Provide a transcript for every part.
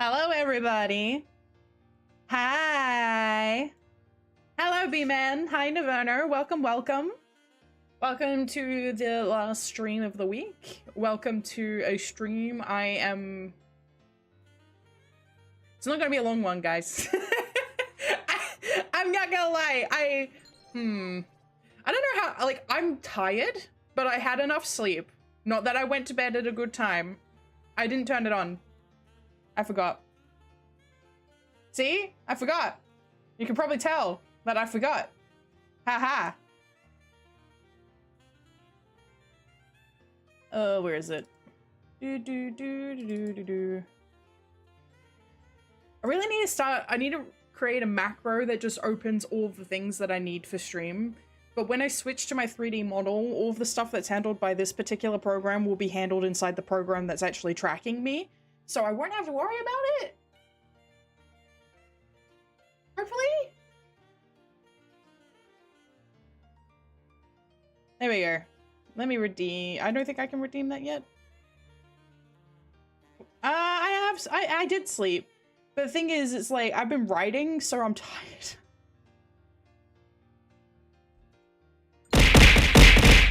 Hello, everybody. Hi. Hello, B-Man. Hi, Naverner. Welcome, welcome. Welcome to the last stream of the week. Welcome to a stream. It's not gonna be a long one, guys. I'm not gonna lie. I don't know how, like, I'm tired, but I had enough sleep. Not that I went to bed at a good time. I didn't turn it on. I forgot. See? I forgot. You can probably tell that I forgot. Haha. Where is it? I really need to start. I need to create a macro that just opens all of the things that I need for stream. But when I switch to my 3D model, all of the stuff that's handled by this particular program will be handled inside the program that's actually tracking me. So I won't have to worry about it. Hopefully. There we go. Let me redeem. I don't think I can redeem that yet. I did sleep. But the thing is, it's like, I've been writing, so I'm tired.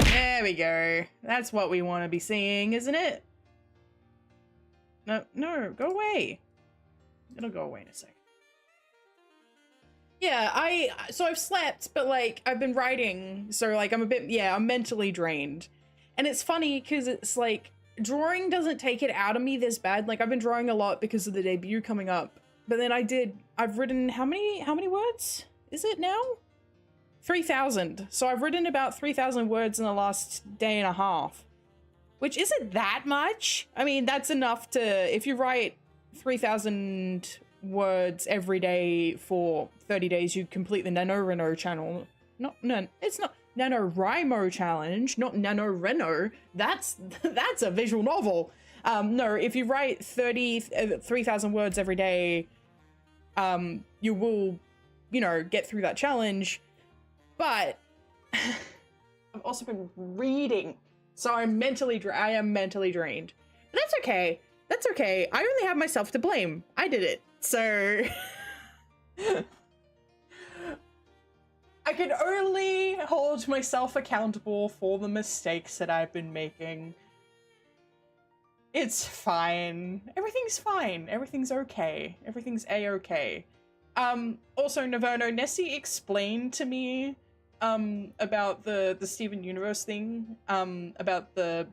There we go. That's what we want to be seeing, isn't it? No, go away. It'll go away in a second. Yeah, so I've slept, but like, I've been writing, so like, I'm mentally drained. And it's funny, because it's like, drawing doesn't take it out of me this bad. Like, I've been drawing a lot because of the debut coming up. But then I've written, how many words is it now? 3,000. So I've written about 3,000 words in the last day and a half. Which isn't that much. I mean, that's enough to, if you write 3,000 words every day for 30 days, you complete the NaNoWriMo channel. It's not NaNoWriMo challenge, not NaNoWriMo. That's a visual novel. No, if you write 3,000 words every day, you will, get through that challenge. But I've also been reading. So I am mentally drained. But that's okay. That's okay. I only have myself to blame. I did it. So I can only hold myself accountable for the mistakes that I've been making. It's fine. Everything's fine. Everything's okay. Everything's a-okay. Also, Naverno, Nessie explained to me about the Steven Universe thing, about that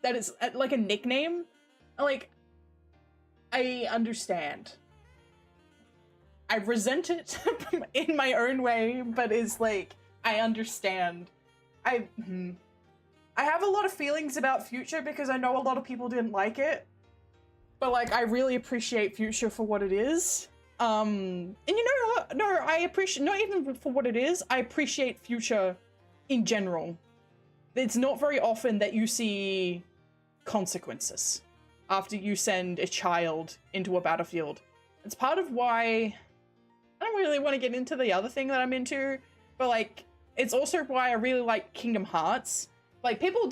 is like a nickname. Like, I understand. I resent it in my own way, but it's like, I understand. I have a lot of feelings about Future because I know a lot of people didn't like it, but like, I really appreciate Future for what it is. And no, I appreciate, not even for what it is, I appreciate Future in general. It's not very often that you see consequences after you send a child into a battlefield. It's part of why I don't really want to get into the other thing that I'm into, but like, it's also why I really like Kingdom Hearts. Like, people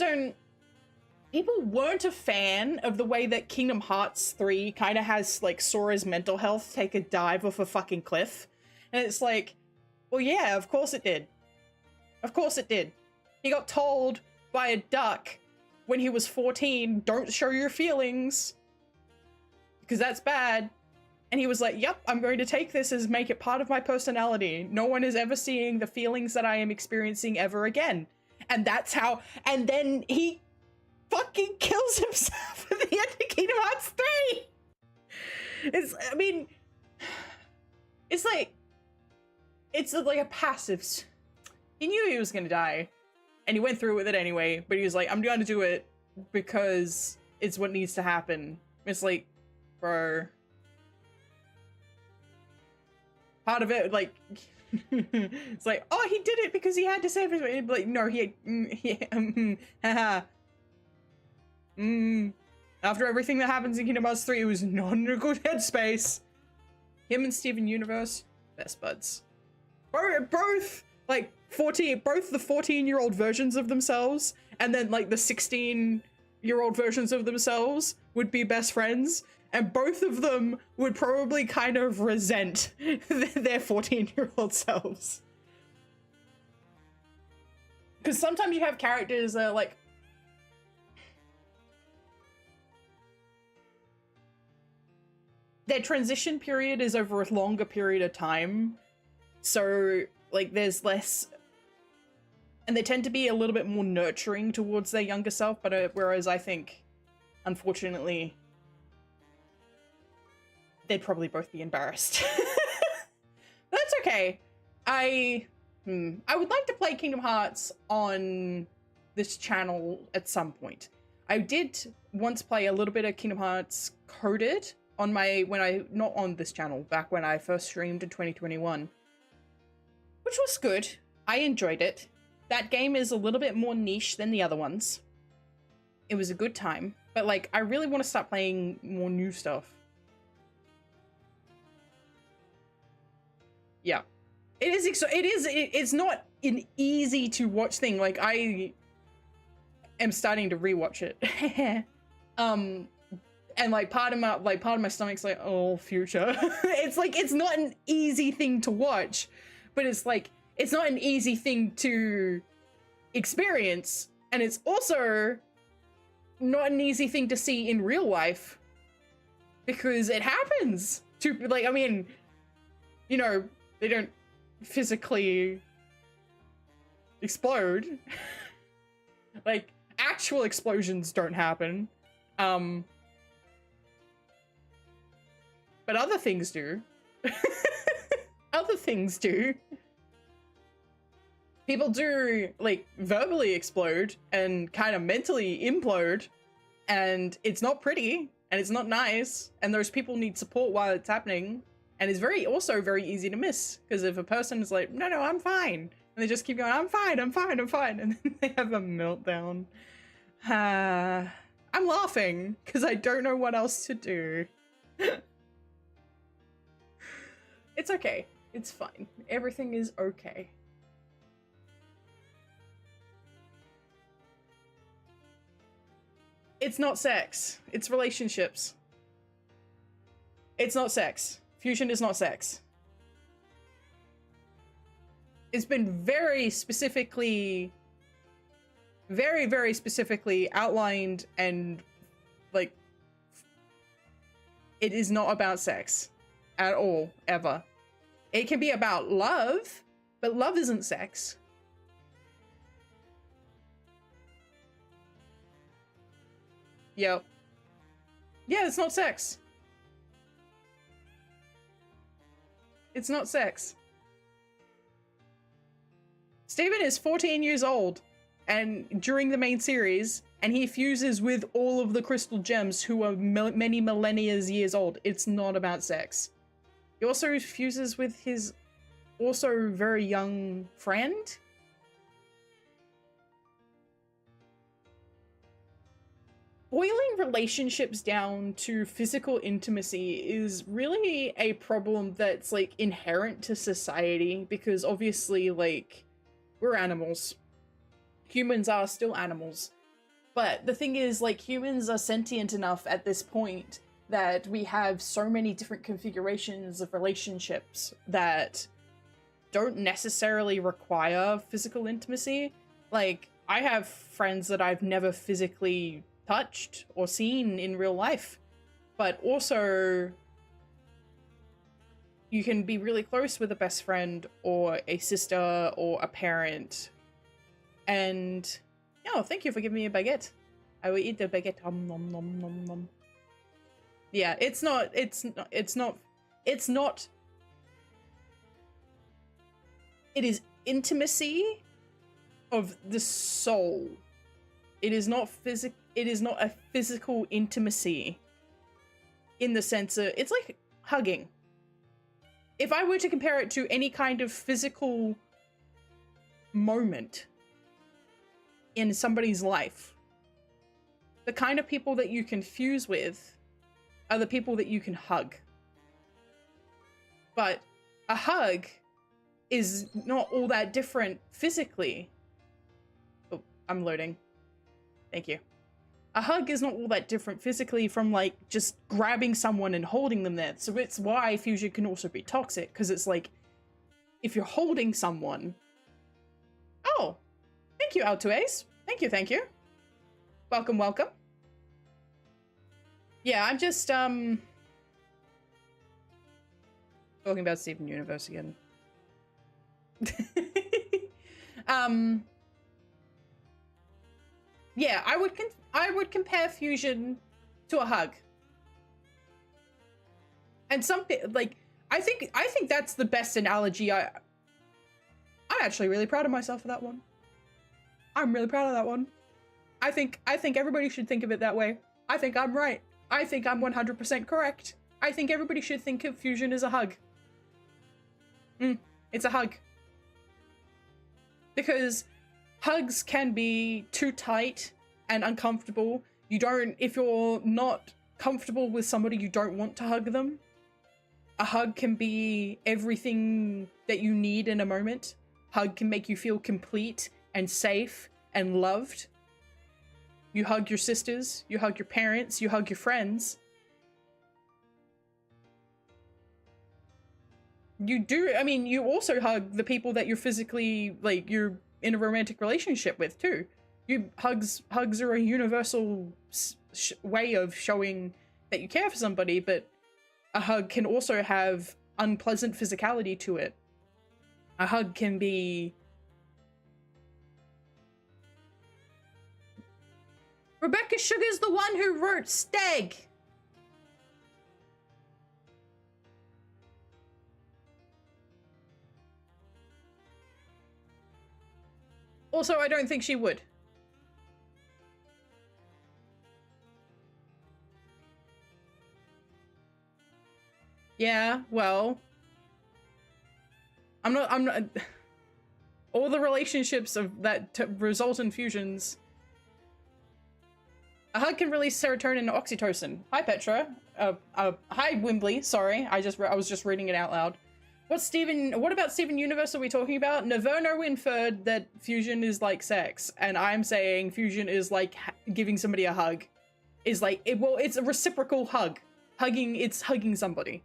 weren't a fan of the way that Kingdom Hearts 3 kind of has, like, Sora's mental health take a dive off a fucking cliff. And it's like, well, yeah, of course it did. Of course it did. He got told by a duck when he was 14, don't show your feelings, because that's bad. And he was like, yep, I'm going to take this as make it part of my personality. No one is ever seeing the feelings that I am experiencing ever again. And that's how, and then he fucking kills himself at the end of Kingdom Hearts 3. It's like a passive. He knew he was gonna die, and he went through with it anyway, but he was like, I'm gonna do it because it's what needs to happen. It's like, bro. Part of it, like, it's like, oh, he did it because he had to save his, like, no, after everything that happens in Kingdom Hearts 3, it was not in a good headspace. Him and Steven Universe, best buds. Both, like, both the 14-year-old versions of themselves, and then, like, the 16 14-year-old versions of themselves would be best friends, and both of them would probably kind of resent their 14-year-old selves. Because sometimes you have characters that are like, their transition period is over a longer period of time, so like there's less, and they tend to be a little bit more nurturing towards their younger self, but whereas I think, unfortunately, they'd probably both be embarrassed. That's okay. I would like to play Kingdom Hearts on this channel at some point. I did once play a little bit of Kingdom Hearts Coded on my, not on this channel, back when I first streamed in 2021, which was good. I enjoyed it. That game is a little bit more niche than the other ones. It was a good time, but like, I really want to start playing more new stuff. Yeah. It's not an easy to watch thing. Like, I am starting to rewatch it. And like part of my stomach's like, oh, future. It's like, it's not an easy thing to watch, but it's like, it's not an easy thing to experience. And it's also not an easy thing to see in real life, because it happens to, like, I mean, you know, they don't physically explode. Like, actual explosions don't happen. But other things do. Other things do. People do, like, verbally explode and kind of mentally implode, and it's not pretty, and it's not nice, and those people need support while it's happening, and it's also very easy to miss, because if a person is like, no, I'm fine, and they just keep going, I'm fine, and then they have a meltdown. I'm laughing, because I don't know what else to do. It's okay. It's fine. Everything is okay. It's not sex. It's relationships. It's not sex. Fusion is not sex. It's been very specifically outlined, and like, it is not about sex at all, ever. It can be about love, but love isn't sex. Yep. Yeah, it's not sex. It's not sex. Steven is 14 years old, and during the main series, and he fuses with all of the crystal gems who are many millennia years old. It's not about sex. He also fuses with his also very young friend. Boiling relationships down to physical intimacy is really a problem that's like inherent to society, because obviously, like, we're animals. Humans are still animals. But the thing is, like, humans are sentient enough at this point that we have so many different configurations of relationships that don't necessarily require physical intimacy. Like, I have friends that I've never physically touched or seen in real life, but also you can be really close with a best friend or a sister or a parent. And oh, thank you for giving me a baguette. I will eat the baguette. Nom, nom, nom, nom, nom. Yeah, it's not, it is intimacy of the soul. It is not a physical intimacy in the sense of, it's like hugging. If I were to compare it to any kind of physical moment in somebody's life, the kind of people that you can fuse with are the people that you can hug. But a hug is not all that different physically. Oh, I'm loading. Thank you. a hug is not all that different physically from like just grabbing someone and holding them there. So it's why fusion can also be toxic, because it's like if you're holding someone. Oh, thank you, Altuace. Thank you, thank you. Welcome, welcome. Yeah, I'm just talking about Steven Universe again. Yeah, I would compare fusion to a hug. And something like I think that's the best analogy. I'm actually really proud of myself for that one. I'm really proud of that one. I think everybody should think of it that way. I think I'm right. I think I'm 100% correct. I think everybody should think of fusion as a hug. It's a hug. Because hugs can be too tight and uncomfortable. If you're not comfortable with somebody, you don't want to hug them. A hug can be everything that you need in a moment. Hug can make you feel complete and safe and loved. You hug your sisters, you hug your parents, you hug your friends. You do, I mean, you also hug the people that you're physically, like, you're in a romantic relationship with, too. Hugs are a universal way of showing that you care for somebody, but a hug can also have unpleasant physicality to it. A hug can be... Rebecca Sugar's the one who wrote Steg. Also, I don't think she would. Yeah, well, I'm not, all the relationships of that result in fusions. A hug can release serotonin and oxytocin. Hi, Petra. Hi, Wimbley. Sorry, I was just reading it out loud. What about Steven Universe are we talking about? Naverno inferred that fusion is like sex, and I'm saying fusion is like giving somebody a hug. Is like, it's a reciprocal hug. It's hugging somebody.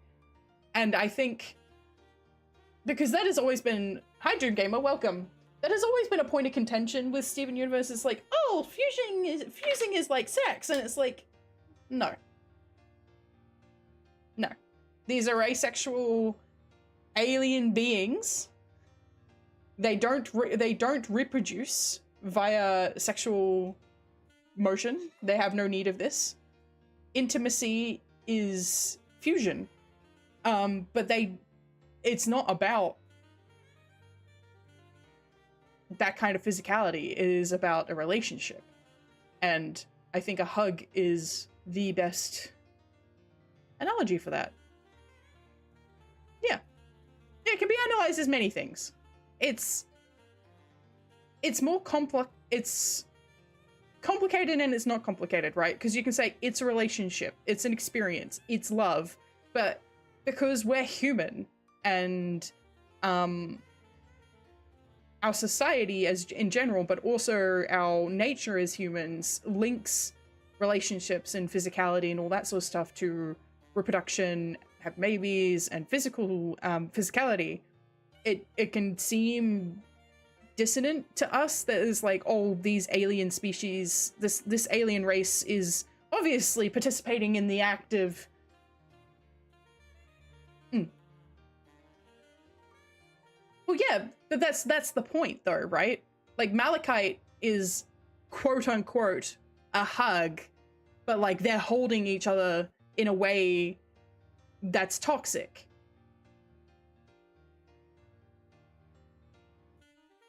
And I think, because that has always been, hi June Gamer, welcome. That has always been a point of contention with Steven Universe. It's like, oh, fusing is like sex, and it's like, no. No. These are asexual alien beings. They don't reproduce via sexual motion. They have no need of this. Intimacy is fusion. But it's not about that kind of physicality. It is about a relationship. And I think a hug is the best analogy for that. Yeah. Yeah, it can be analyzed as many things. It's more complex. It's complicated and it's not complicated, right? Because you can say it's a relationship, it's an experience, it's love, but because we're human and our society as in general, but also our nature as humans links relationships and physicality and all that sort of stuff to reproduction, have babies, and physicality. It can seem dissonant to us that is like, oh, these alien species, this alien race is obviously participating in the act of Well, yeah, but that's the point, though, right? Like, Malachite is quote-unquote a hug, but, like, they're holding each other in a way that's toxic.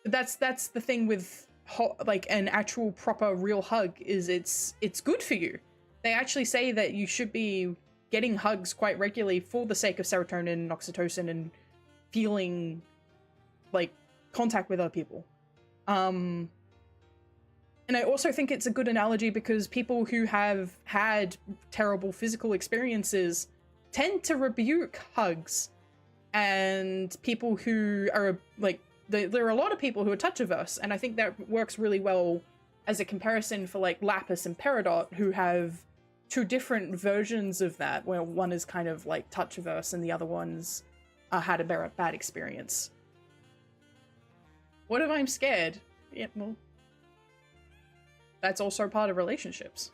That's the thing with, like, an actual proper real hug, is it's good for you. They actually say that you should be getting hugs quite regularly for the sake of serotonin and oxytocin and feeling like contact with other people. And I also think it's a good analogy because people who have had terrible physical experiences tend to rebuke hugs, and people who are like, there are a lot of people who are touch averse, and I think that works really well as a comparison for like Lapis and Peridot, who have two different versions of that, where one is kind of like touch-averse and the other one's had a bad experience. What if I'm scared? Yeah, well, that's also part of relationships.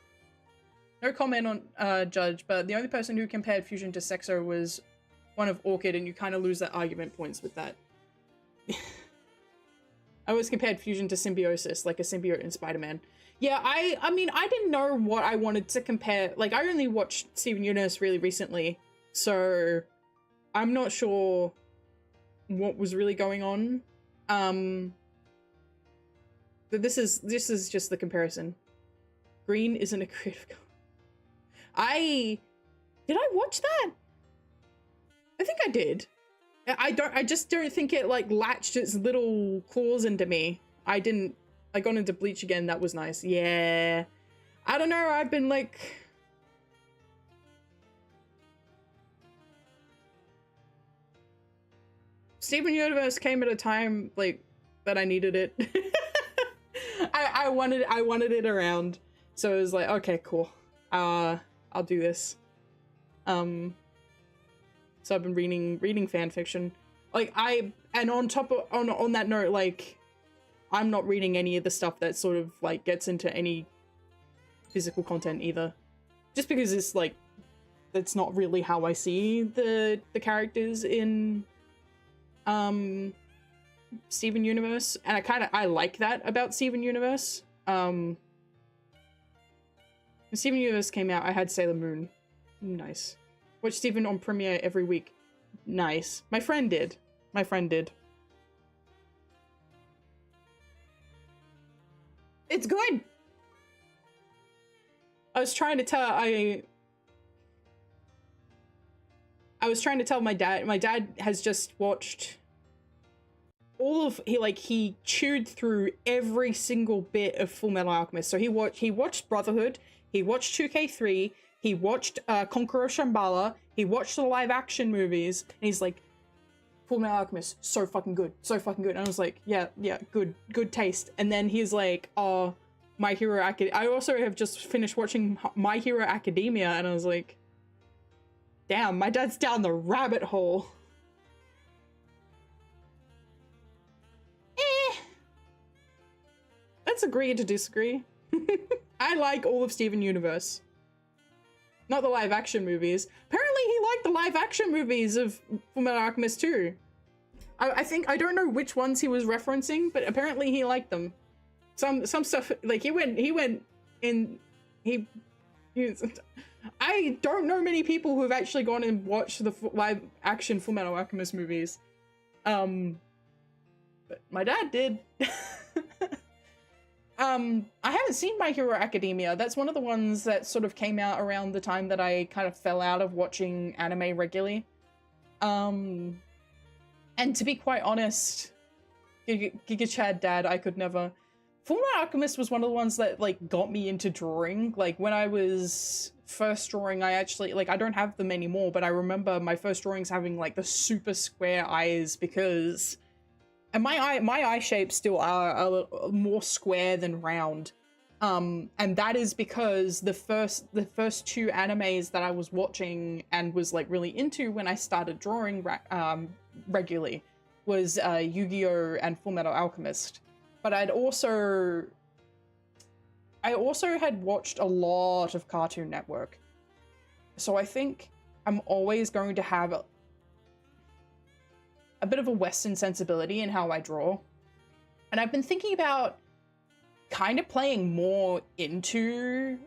No comment on Judge, but the only person who compared Fusion to Sexo was one of Orchid, and you kind of lose that argument points with that. I always compared Fusion to Symbiosis, like a symbiote in Spider-Man. Yeah, I mean, I didn't know what I wanted to compare. Like, I only watched Steven Universe really recently, so I'm not sure what was really going on. But this is just the comparison. Green isn't a creative color. Did I watch that? I think I did. I just don't think it like latched its little claws into me. I got into Bleach again. That was nice. Yeah. I don't know. I've been like... Steven Universe came at a time like that I needed it. I wanted it around. So it was like, okay, cool. I'll do this. So I've been reading fan fiction. Like and on top of on that note, like I'm not reading any of the stuff that sort of like gets into any physical content either. Just because it's like that's not really how I see the characters in Steven Universe, and I like that about Steven Universe. When Steven Universe came out, I had Sailor Moon. Nice. Watch Steven on Premiere every week. Nice. My friend did. It's good. I was trying to tell my dad. My dad has just watched he chewed through every single bit of Full Metal Alchemist. So he watched Brotherhood, he watched 2K3, he watched Conqueror Shambhala, he watched the live action movies, and he's like, Full Metal Alchemist, so fucking good. And I was like, yeah, good taste. And then he's like, oh, My Hero Academia. I also have just finished watching My Hero Academia, and I was like, damn, my dad's down the rabbit hole. Let's agree to disagree. I like all of Steven Universe. Not the live action movies. Apparently he liked the live action movies of Fullmetal Alchemist too. I think, I don't know which ones he was referencing, but apparently he liked them. Some stuff, like I don't know many people who have actually gone and watched the live action Fullmetal Alchemist movies. But my dad did. I haven't seen My Hero Academia. That's one of the ones that sort of came out around the time that I kind of fell out of watching anime regularly. And to be quite honest, Giga Chad dad, I could never. Fullmetal Alchemist was one of the ones that like got me into drawing. Like when I was first drawing, I actually I don't have them anymore, but I remember my first drawings having like the super square eyes because. And my eye shapes still are a little more square than round, and that is because the first two animes that I was watching and was like really into when I started drawing regularly was Yu-Gi-Oh! And Fullmetal Alchemist. But I also had watched a lot of Cartoon Network, so I think I'm always going to have a bit of a Western sensibility in how I draw. And I've been thinking about kind of playing more into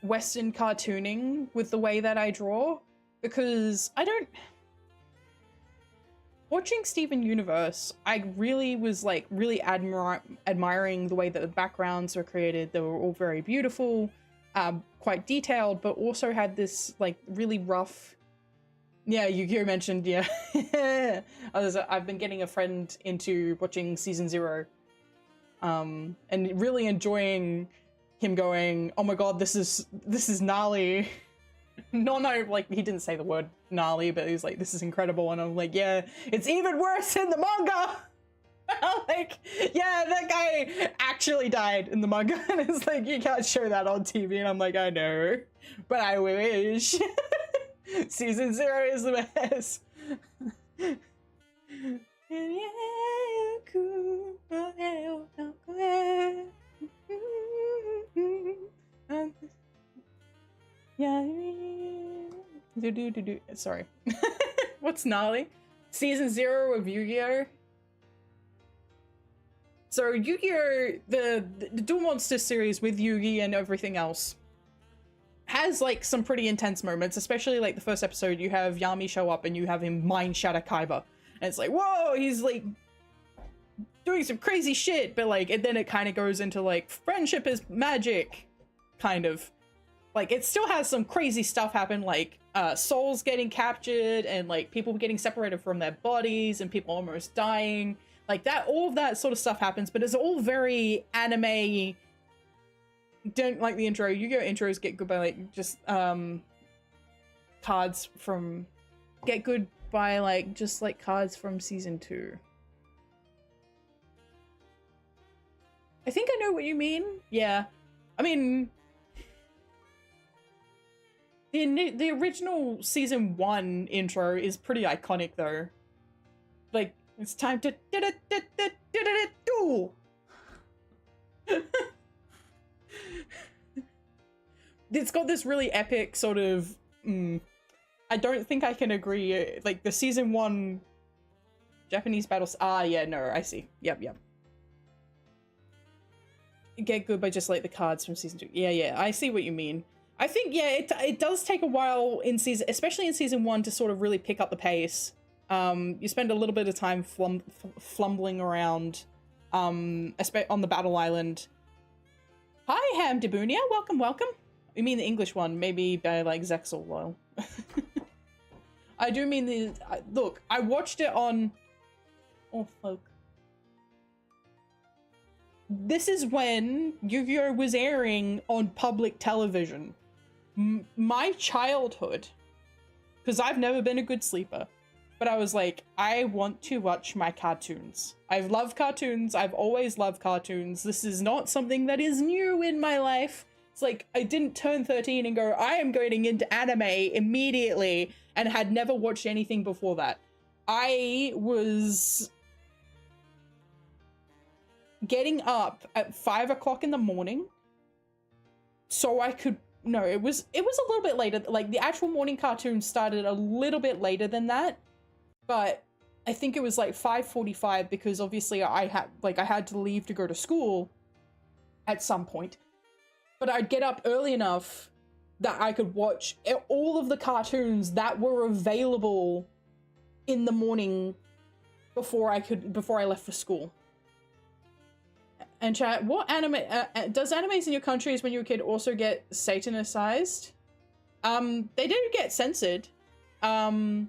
Western cartooning with the way that I draw, because watching Steven Universe, I really was like really admiring the way that the backgrounds were created. They were all very beautiful, quite detailed, but also had this like really rough. Yeah, Yu-Gi-Oh! Mentioned, yeah. I've been getting a friend into watching Season 0. And really enjoying him going, oh my god, this is gnarly. No, like, he didn't say the word gnarly, but he was like, this is incredible. And I'm like, yeah, it's even worse in the manga! Like, yeah, that guy actually died in the manga, and it's like, you can't show that on TV, and I'm like, I know, but I wish. Season 0 is the best. Sorry. What's gnarly? Season 0 of Yu-Gi-Oh! So Yu-Gi-Oh! The Duel Monsters series with Yugi and everything else has like some pretty intense moments, especially like the first episode. You have Yami show up and you have him mind shatter Kaiba, and it's like, whoa, he's like doing some crazy shit, but like, and then it kind of goes into like friendship is magic, kind of. Like, it still has some crazy stuff happen, like souls getting captured and like people getting separated from their bodies and people almost dying. Like that, all of that sort of stuff happens, but it's all very anime. Don't like the intro. Yu-Gi-Oh! Intros get good by like just cards from get good by like just like cards from season 2. I think I know what you mean. Yeah, I mean the original season 1 intro is pretty iconic though. Like, it's time to do. It's got this really epic sort of I don't think I can agree, like the season 1 Japanese battles. Ah, yeah, no, I see. Yep. Get good by just like the cards from season 2. Yeah, I see what you mean. I think, yeah, it does take a while in season, especially in season 1, to sort of really pick up the pace. You spend a little bit of time flumbling around on the battle island. Hi, Ham Debunia, welcome. You mean the English one, maybe by like Zexel. Well, I do mean the look. I watched it on. Oh fuck. This is when Yu-Gi-Oh! Was airing on public television. My childhood, because I've never been a good sleeper, but I was like, I want to watch my cartoons. I love cartoons. I've always loved cartoons. This is not something that is new in my life. It's like, I didn't turn 13 and go, I am going into anime immediately, and had never watched anything before that. I was getting up at 5 o'clock in the morning so I could, no, it was a little bit later. Like, the actual morning cartoon started a little bit later than that, but I think it was like 5:45, because obviously I had to leave to go to school at some point. But I'd get up early enough that I could watch all of the cartoons that were available in the morning before I left for school. And chat, what anime does animes in your countries when you were a kid also get satanicized? They do get censored. 4Kids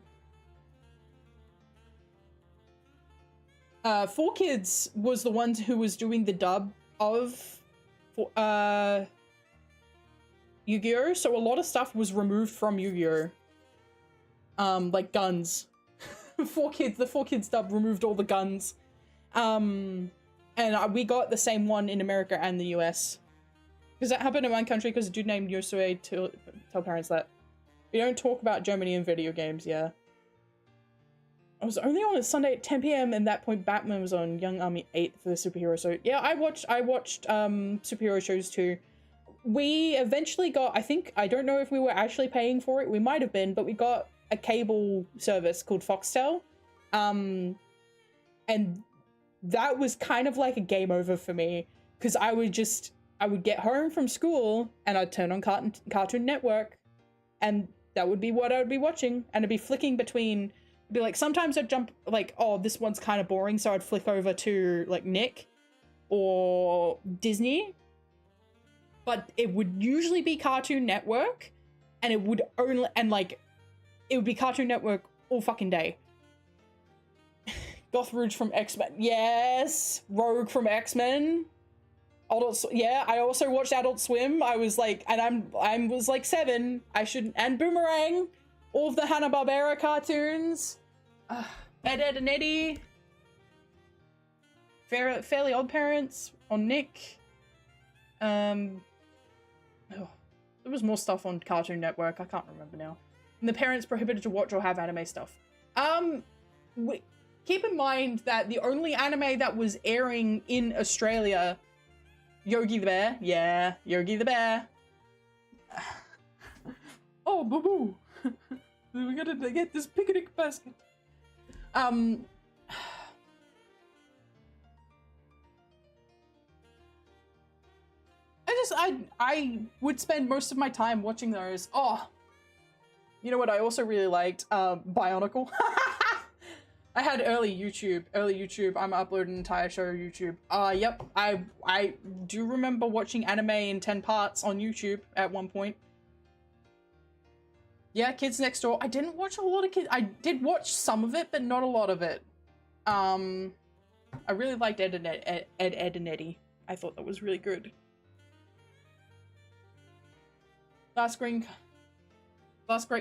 was the one who was doing the dub of Yu-Gi-Oh! So a lot of stuff was removed from Yu-Gi-Oh! Like guns. The 4Kids dub removed all the guns. And we got the same one in America and the US. Because that happened in one country, because a dude named Yosue tell parents that. We don't talk about Germany in video games, yeah. I was only on a Sunday at 10 p.m. and at that point Batman was on Young Army 8 for the superhero. So yeah, I watched superhero shows too. We eventually got, I don't know if we were actually paying for it. We might have been, but we got a cable service called Foxtel. And that was kind of like a game over for me, because I would get home from school and I'd turn on Cartoon Network, and that would be what I would be watching, and I'd be flicking between, be like, sometimes I'd jump like, oh, this one's kind of boring, so I'd flick over to like Nick or Disney, but it would usually be Cartoon Network, and it would be Cartoon Network all fucking day. Goth Rouge from X-Men. Yes! Rogue from X-Men. Yeah, I also watched Adult Swim. I was like, and I was like 7. And Boomerang. All of the Hanna-Barbera cartoons. Ed, Ed, and Eddie. Fairly Odd Parents on Nick. Oh, there was more stuff on Cartoon Network. I can't remember now. And the parents prohibited to watch or have anime stuff. Keep in mind that the only anime that was airing in Australia, Yogi the Bear. Yeah, Yogi the Bear. Oh, boo-boo. We gotta get this picnic basket. I would spend most of my time watching those. Oh, you know what I also really liked? Bionicle. I had early YouTube. I'm uploading an entire show to YouTube. Yep. I do remember watching anime in 10 parts on YouTube at one point. Yeah, Kids Next Door. I didn't watch a lot of kids. I did watch some of it, but not a lot of it. I really liked Ed, and Eddie. I thought that was really good. Last great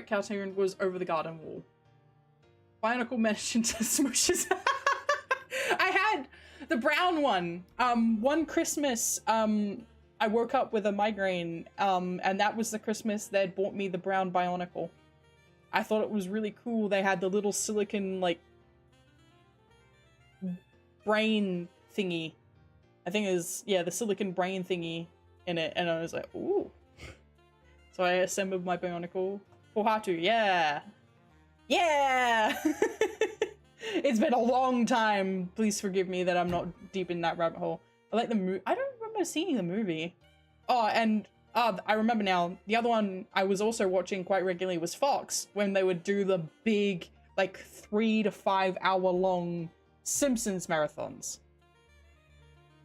cartoon was Over the Garden Wall. Bionicle managed into smooshes. I had the brown one. One Christmas, I woke up with a migraine, and that was the Christmas they'd bought me the brown Bionicle. I thought it was really cool. They had the little silicon, like, brain thingy. I think it was, yeah, the silicon brain thingy in it, and I was like, ooh. So I assembled my Bionicle. Pohatu, yeah! Yeah! It's been a long time. Please forgive me that I'm not deep in that rabbit hole. I like the movie. I don't remember seeing the movie. Oh, and I remember now. The other one I was also watching quite regularly was Fox, when they would do the big, like, 3 to 5 hour long Simpsons marathons.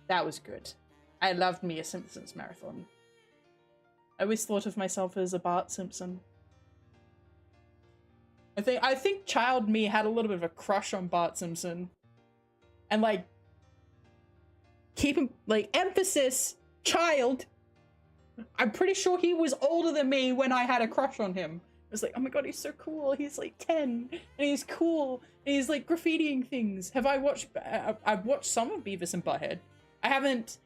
That was good. I loved me a Simpsons marathon. I always thought of myself as a Bart Simpson. I think child me had a little bit of a crush on Bart Simpson. And like, keep him, like, emphasis, child. I'm pretty sure he was older than me when I had a crush on him. I was like, oh my god, he's so cool. He's like 10 and he's cool and he's like graffitiing things. I've watched some of Beavis and Butthead. I haven't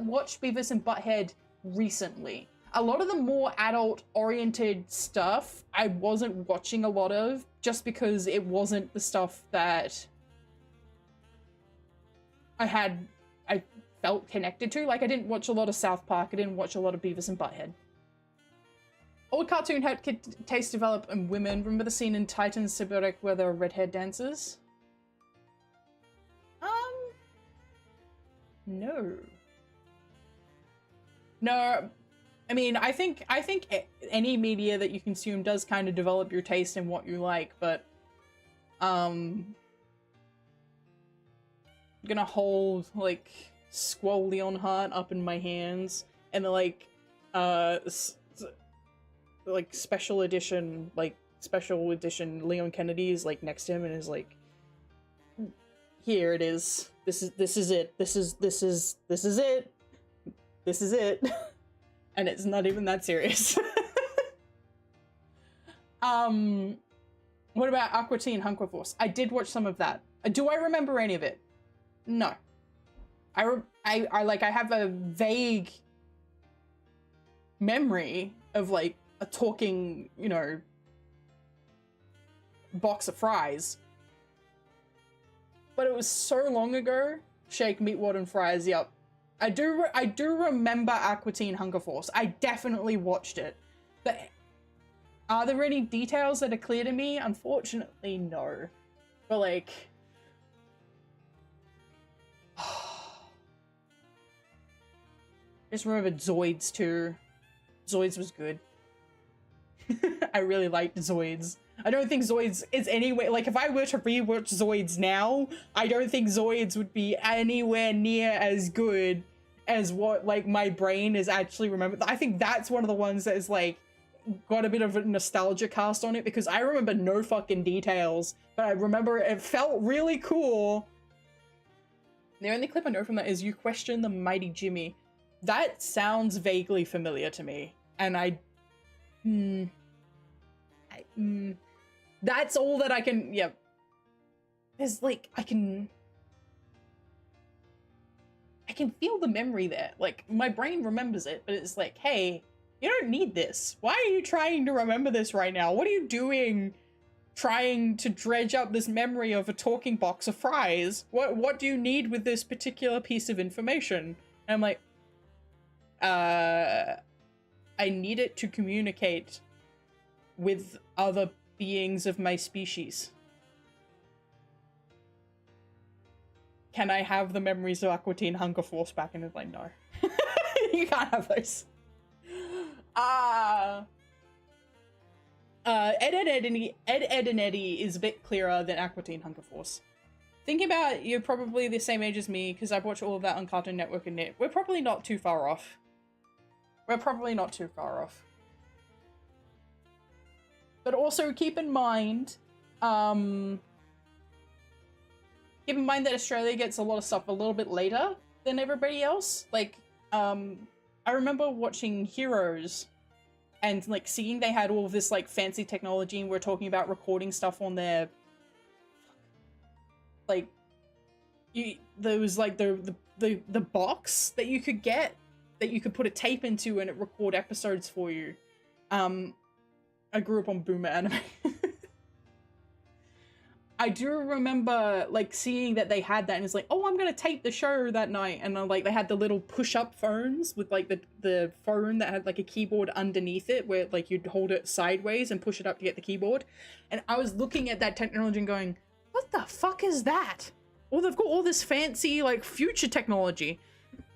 watched Beavis and Butthead recently. A lot of the more adult-oriented stuff I wasn't watching a lot of, just because it wasn't the stuff that I felt connected to. Like, I didn't watch a lot of South Park, I didn't watch a lot of Beavis and Butthead. Old cartoon had kid taste develop in women. Remember the scene in Titans Symbiotic where there were red-haired dancers? No. No. I mean, I think any media that you consume does kind of develop your taste in what you like, but I'm gonna hold like Squall Leonhardt up in my hands and the like special edition Leon Kennedy is like next to him and is like, here it is. This is it. This is it. This is it. And it's not even that serious. What about Aqua Teen Hunger Force? I did watch some of that. Do I remember any of it? No. I have a vague memory of like a talking, you know, box of fries. But it was so long ago. Shake, meat, water, and fries, yep. I do remember Aqua Teen Hunger Force. I definitely watched it. But are there any details that are clear to me? Unfortunately, no. But like... just remembered Zoids too. Zoids was good. I really liked Zoids. I don't think Zoids is anywhere, like if I were to rewatch Zoids now, I don't think Zoids would be anywhere near as good as what like my brain is actually remembered. I think that's one of the ones that is like got a bit of a nostalgia cast on it because I remember no fucking details, but I remember it felt really cool. The only clip I know from that is You Question the Mighty Jimmy. That sounds vaguely familiar to me, and that's all that I can, yeah. There's like, can feel the memory there. Like, my brain remembers it, but it's like, hey, you don't need this. Why are you trying to remember this right now? What are you doing trying to dredge up this memory of a talking box of fries? What do you need with this particular piece of information? And I'm like, I need it to communicate with other beings of my species. Can I have the memories of Aqua Teen Hunger Force back? And it's like, no. You can't have those. Ed, Ed, and Eddie is a bit clearer than Aqua Teen Hunger Force. Thinking about you're probably the same age as me, because I've watched all of that on Cartoon Network and We're probably not too far off. We're probably not too far off. But also keep in mind that Australia gets a lot of stuff a little bit later than everybody else. Like, I remember watching Heroes and like seeing they had all of this like fancy technology, and we're talking about recording stuff on their like there was like the box that you could get that you could put a tape into and it record episodes for you. I grew up on Boomer anime. I do remember like seeing that they had that, and it's like, oh, I'm gonna tape the show that night, and like they had the little push-up phones with like the phone that had like a keyboard underneath it, where like you'd hold it sideways and push it up to get the keyboard. And I was looking at that technology and going, what the fuck is that? Oh, they've got all this fancy like future technology.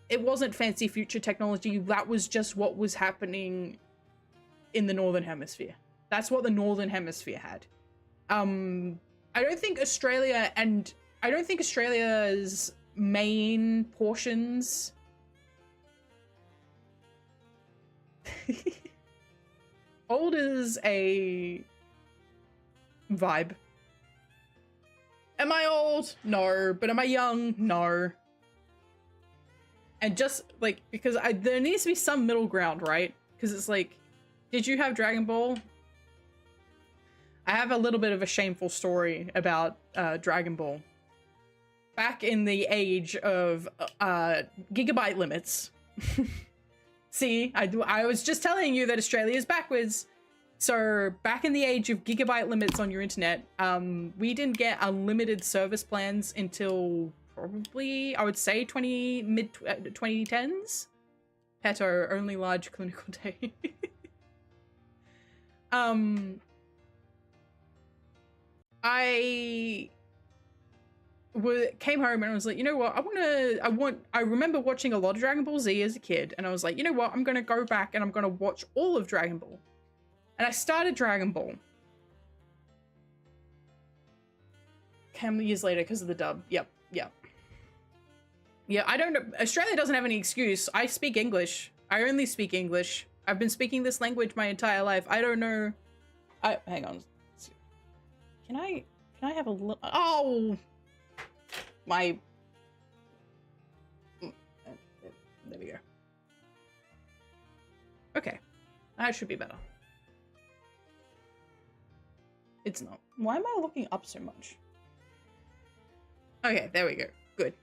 It wasn't fancy future technology. That was just what was happening in the Northern Hemisphere. That's what the Northern Hemisphere had. I don't think Australia's main portions old is a vibe. Am I old? No. But am I young? No. And just like, because there needs to be some middle ground, right? Because it's like, did you have Dragon Ball? I have a little bit of a shameful story about Dragon Ball. Back in the age of gigabyte limits. See, I was just telling you that Australia is backwards. So back in the age of gigabyte limits on your internet, we didn't get unlimited service plans until probably, I would say, mid 2010s. Peto, only large clinical day. I came home and I was like, you know what, I remember watching a lot of Dragon Ball Z as a kid, and I was like, you know what, I'm gonna go back and I'm gonna watch all of Dragon Ball. And I started Dragon Ball. How many years later because of the dub? Yep. Yeah, I don't know. Australia doesn't have any excuse. I speak English. I only speak English. I've been speaking this language my entire life. I don't know. Hang on. Can I have a little... Oh! My... There we go. Okay. That should be better. It's not. Why am I looking up so much? Okay, there we go. Good.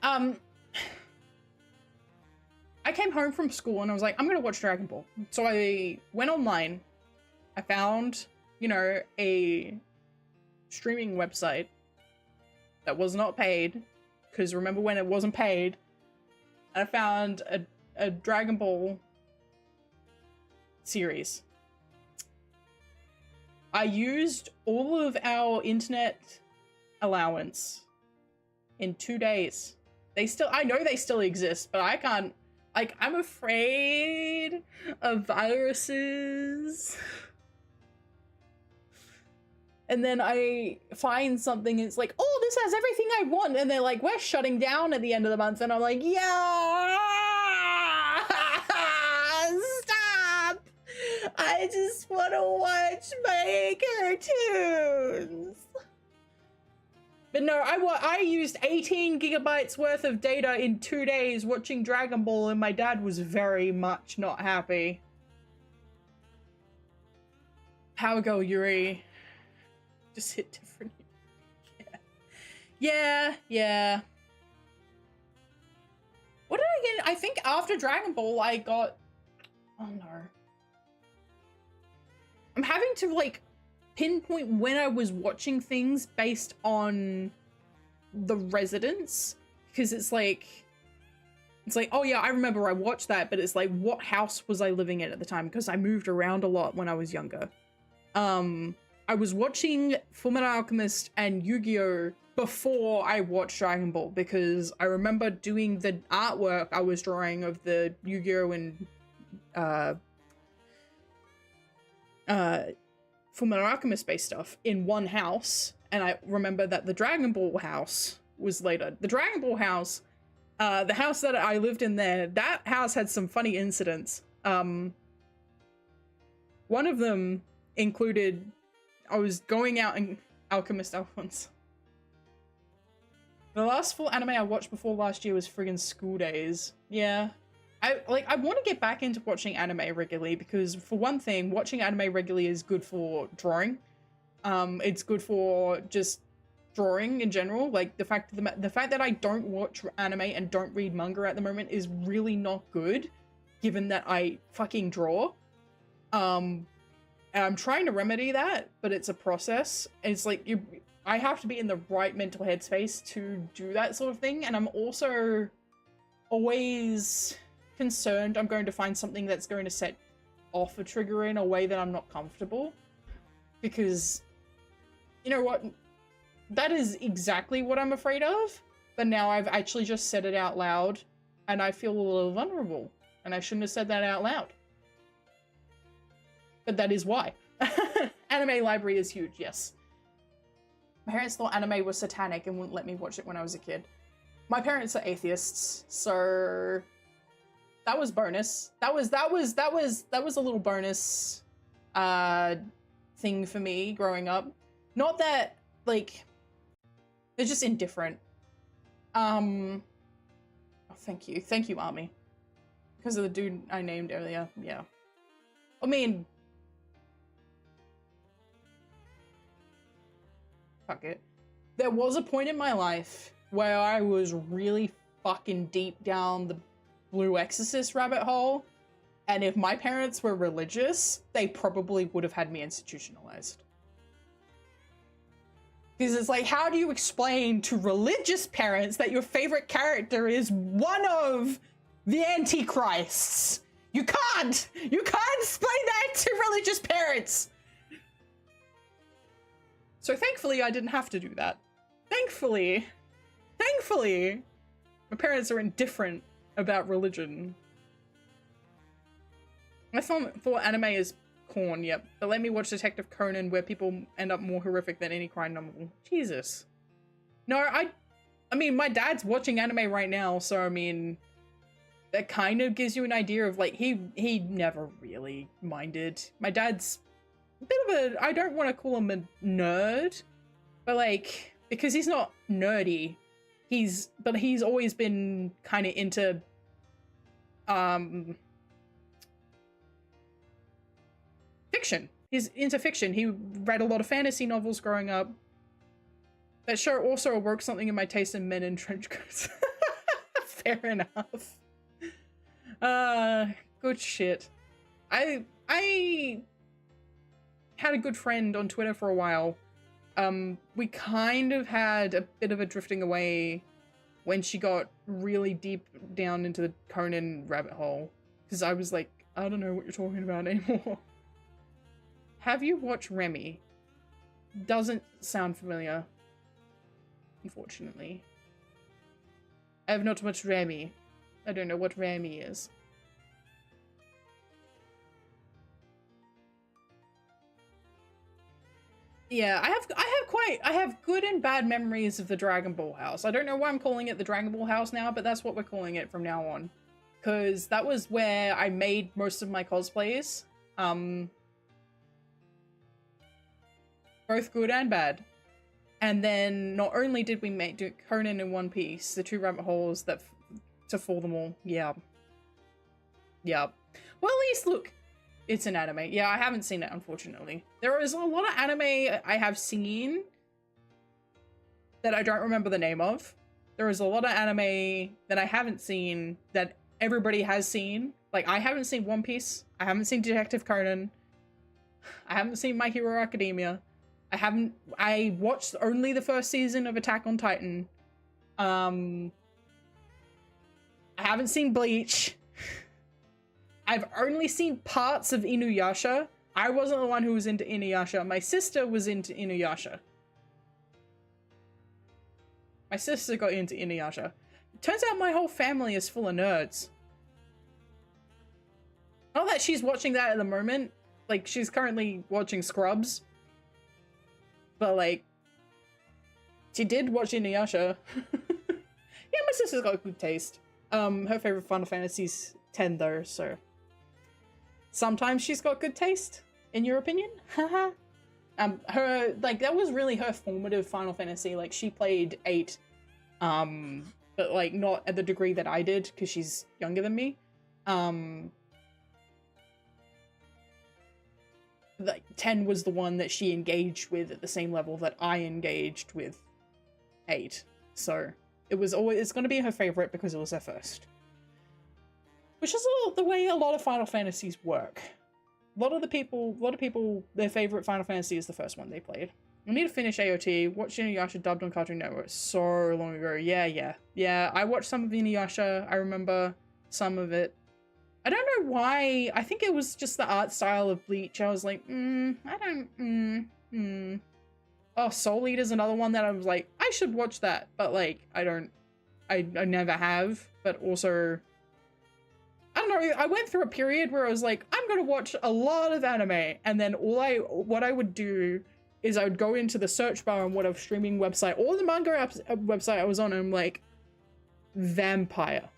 I came home from school and I was like, I'm gonna watch Dragon Ball. So I went online. I found, you know, a streaming website that was not paid, because remember when it wasn't paid. I found a Dragon Ball series. I used all of our internet allowance in 2 days. I know they still exist, but I can't, like, I'm afraid of viruses. And then I find something and it's like, oh, this has everything I want. And they're like, we're shutting down at the end of the month. And I'm like, yeah, stop. I just want to watch my cartoons. But no, I used 18 gigabytes worth of data in 2 days watching Dragon Ball, and my dad was very much not happy. Power Girl Yuri. Just hit different. Yeah. I think after Dragon Ball, I got, oh no. I'm having to like pinpoint when I was watching things based on the residence, because it's like, oh yeah, I remember I watched that, but it's like, what house was I living in at the time? Because I moved around a lot when I was younger. I was watching Fullmetal Alchemist and Yu-Gi-Oh! Before I watched Dragon Ball, because I remember doing the artwork I was drawing of the Yu-Gi-Oh! And Fullmetal Alchemist based stuff in one house, and I remember that the Dragon Ball house was later. The Dragon Ball house, the house that I lived in there, that house had some funny incidents. One of them included, I was going out in Alchemist once. The last full anime I watched before last year was friggin' School Days. Yeah. I want to get back into watching anime regularly, because for one thing, watching anime regularly is good for drawing. It's good for just drawing in general. Like the fact that I don't watch anime and don't read manga at the moment is really not good, given that I fucking draw. And I'm trying to remedy that, but it's a process. And it's like I have to be in the right mental headspace to do that sort of thing, and I'm also always concerned I'm going to find something that's going to set off a trigger in a way that I'm not comfortable, because you know what, that is exactly what I'm afraid of, but now I've actually just said it out loud and I feel a little vulnerable, and I shouldn't have said that out loud, but that is why. Anime library is huge. Yes, my parents thought anime was satanic and wouldn't let me watch it when I was a kid. My parents are atheists, so that was bonus. That was a little bonus thing for me growing up. Not that, like, they're just indifferent. Oh, thank you, Army. Because of the dude I named earlier. Yeah. I mean, fuck it. There was a point in my life where I was really fucking deep down the Blue Exorcist rabbit hole, and if my parents were religious, they probably would have had me institutionalized. Because it's like, how do you explain to religious parents that your favorite character is one of the Antichrists? You can't explain that to religious parents. So thankfully I didn't have to do that. Thankfully, my parents are indifferent about religion. I thought anime is corn, yep. But let me watch Detective Conan, where people end up more horrific than any crime novel. Jesus. No, I mean, my dad's watching anime right now, so I mean, that kind of gives you an idea of, like, he never really minded. My dad's a bit of a, I don't want to call him a nerd, but like, because he's not nerdy, but he's always been kind of into fiction. He's into fiction. He read a lot of fantasy novels growing up. That show also awoke something in my taste in men in trench coats. Fair enough. Good shit. I had a good friend on Twitter for a while. We kind of had a bit of a drifting away when she got really deep down into the Conan rabbit hole. Because I was like, I don't know what you're talking about anymore. Have you watched Remy? Doesn't sound familiar. Unfortunately. I have not watched Remy. I don't know what Remy is. Yeah, I have good and bad memories of the Dragon Ball house. I don't know why I'm calling it the Dragon Ball house now, but that's what we're calling it from now on. Because that was where I made most of my cosplays. Both good and bad. And then not only did we do Conan in One Piece, the two rabbit holes that to fool them all. Yeah. Yeah. Well, at least look, it's an anime. Yeah, I haven't seen it, unfortunately. There is a lot of anime I have seen that I don't remember the name of. There is a lot of anime that I haven't seen that everybody has seen. Like, I haven't seen One Piece. I haven't seen Detective Conan. I haven't seen My Hero Academia. I watched only the first season of Attack on Titan. I haven't seen Bleach. I've only seen parts of Inuyasha. I wasn't the one who was into Inuyasha. My sister was into Inuyasha. My sister got into Inuyasha. Turns out my whole family is full of nerds. Not that she's watching that at the moment. Like, she's currently watching Scrubs. But, like, she did watch Inuyasha. Yeah, my sister's got good taste. Her favorite Final Fantasy's 10 though, so... Sometimes she's got good taste, in your opinion. Haha. Like, that was really her formative Final Fantasy. Like, she played 8, but, like, not at the degree that I did, because she's younger than me. Like, 10 was the one that she engaged with at the same level that I engaged with 8. So, it's going to be her favorite because it was her first. Which is the way a lot of Final Fantasies work. A lot of people, their favorite Final Fantasy is the first one they played. I need to finish AOT. Watched Inuyasha dubbed on Cartoon Network so long ago. Yeah. I watched some of Inuyasha. I remember some of it. I don't know why. I think it was just the art style of Bleach. I was like, Oh, Soul Eater's another one that I was like, I should watch that. But, like, I never have. But also... I don't know, I went through a period where I was like, I'm gonna watch a lot of anime, and then what I would do is I would go into the search bar on whatever streaming website or the manga website I was on, and I'm like, vampire.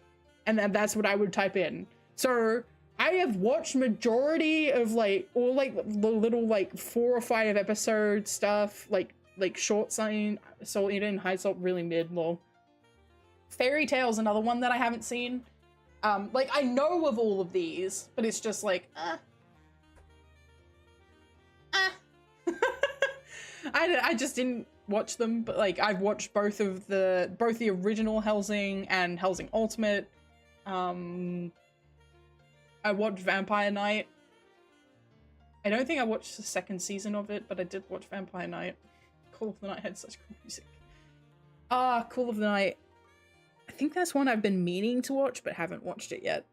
And then that's what I would type in. So I have watched majority of like, all like the little like 4 or 5 episode stuff, like short sign, Soul Eater and High Salt really mid, lol. Fairy Tail's another one that I haven't seen. Like, I know of all of these, but it's just like, I just didn't watch them, but like, I've watched both the original Hellsing and Hellsing Ultimate. I watched Vampire Knight. I don't think I watched the 2nd season of it, but I did watch Vampire Knight. Call of the Night had such cool music. Call of the Night. I think that's one I've been meaning to watch, but haven't watched it yet.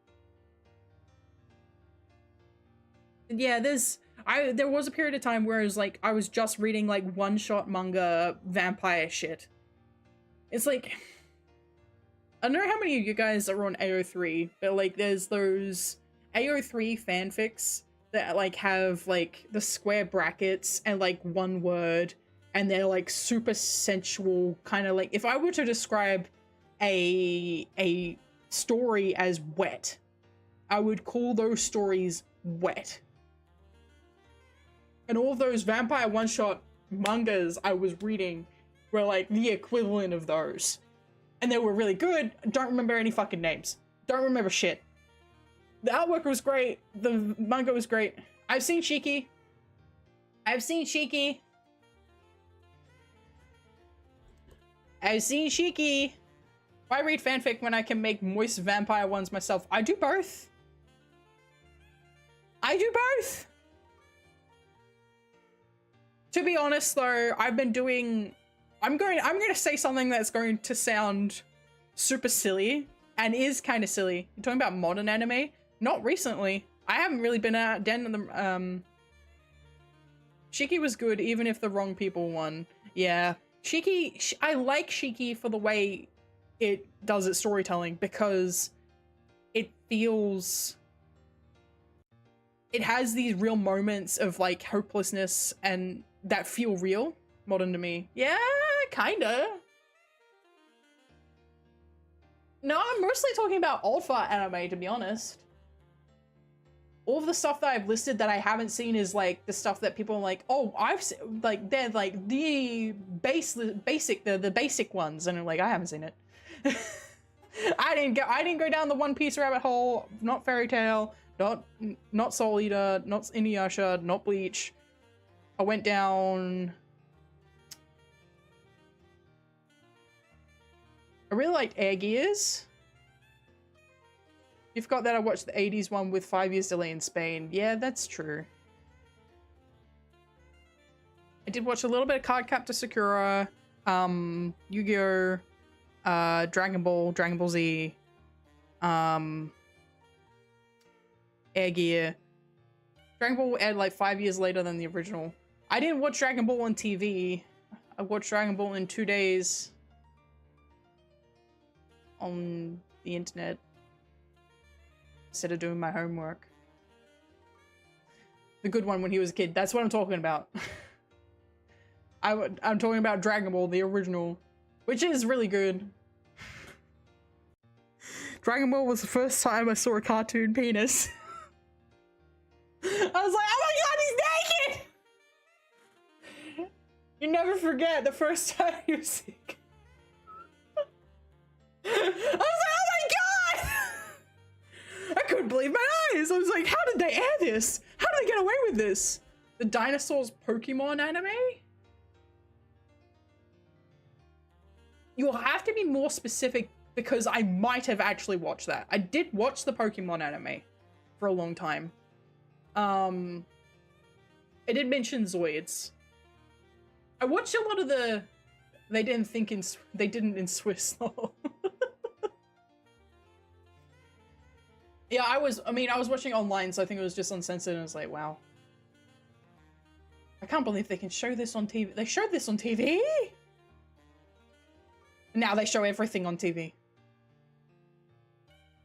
Yeah, there was a period of time where it was like, I was just reading like one-shot manga vampire shit. It's like, I don't know how many of you guys are on AO3, but like there's those AO3 fanfics that like have like the square brackets and like one word, and they're like super sensual, kind of like, if I were to describe a story as wet, I would call those stories wet. And all of those vampire one-shot mangas I was reading were like the equivalent of those. And they were really good. Don't remember any fucking names. Don't remember shit. The artwork was great. The manga was great. I've seen Shiki. I've seen Shiki. Why read fanfic when I can make moist vampire ones myself? I do both. To be honest though, I'm going to say something that's going to sound super silly, and is kind of silly. You're talking about modern anime? Not recently. I haven't really been down in the, Shiki was good, even if the wrong people won. Yeah. Shiki, I like Shiki for the way it does its storytelling, because it has these real moments of like hopelessness and that feel real. Modern to me. Yeah, kinda. No, I'm mostly talking old old-fart anime, to be honest. All of the stuff that I've listed that I haven't seen is like the stuff that people are like, oh, I've seen, like, they're like the basic ones, and I'm like, I haven't seen it. I didn't go down the One Piece rabbit hole. Not Fairy Tail, not Soul Eater, not Inuyasha, not Bleach. I went down. I really liked Air Gears. You forgot that I watched the 80s one with 5 years delay in Spain. Yeah, that's true. I did watch a little bit of Cardcaptor Sakura, Yu-Gi-Oh, Dragon Ball Z, Air Gear. Dragon Ball aired like 5 years later than the original. I didn't watch Dragon Ball on TV. I watched Dragon Ball in 2 days on the internet instead of doing my homework. The good one when he was a kid. That's what I'm talking about. I'm talking about Dragon Ball, the original, which is really good. Dragon Ball was the first time I saw a cartoon penis. I was like, oh my god, he's naked! You never forget the first time you see. I was like, oh my god! I couldn't believe my eyes. I was like, how did they air this? How did they get away with this? The dinosaurs Pokemon anime? You'll have to be more specific because I might have actually watched that. I did watch the Pokemon anime for a long time. I did mention Zoids. I watched a lot of the they didn't in Swiss though. Yeah, I was watching online, so I think it was just uncensored, and I was like, wow. I can't believe they can show this on TV. They showed this on TV? Now they show everything on TV.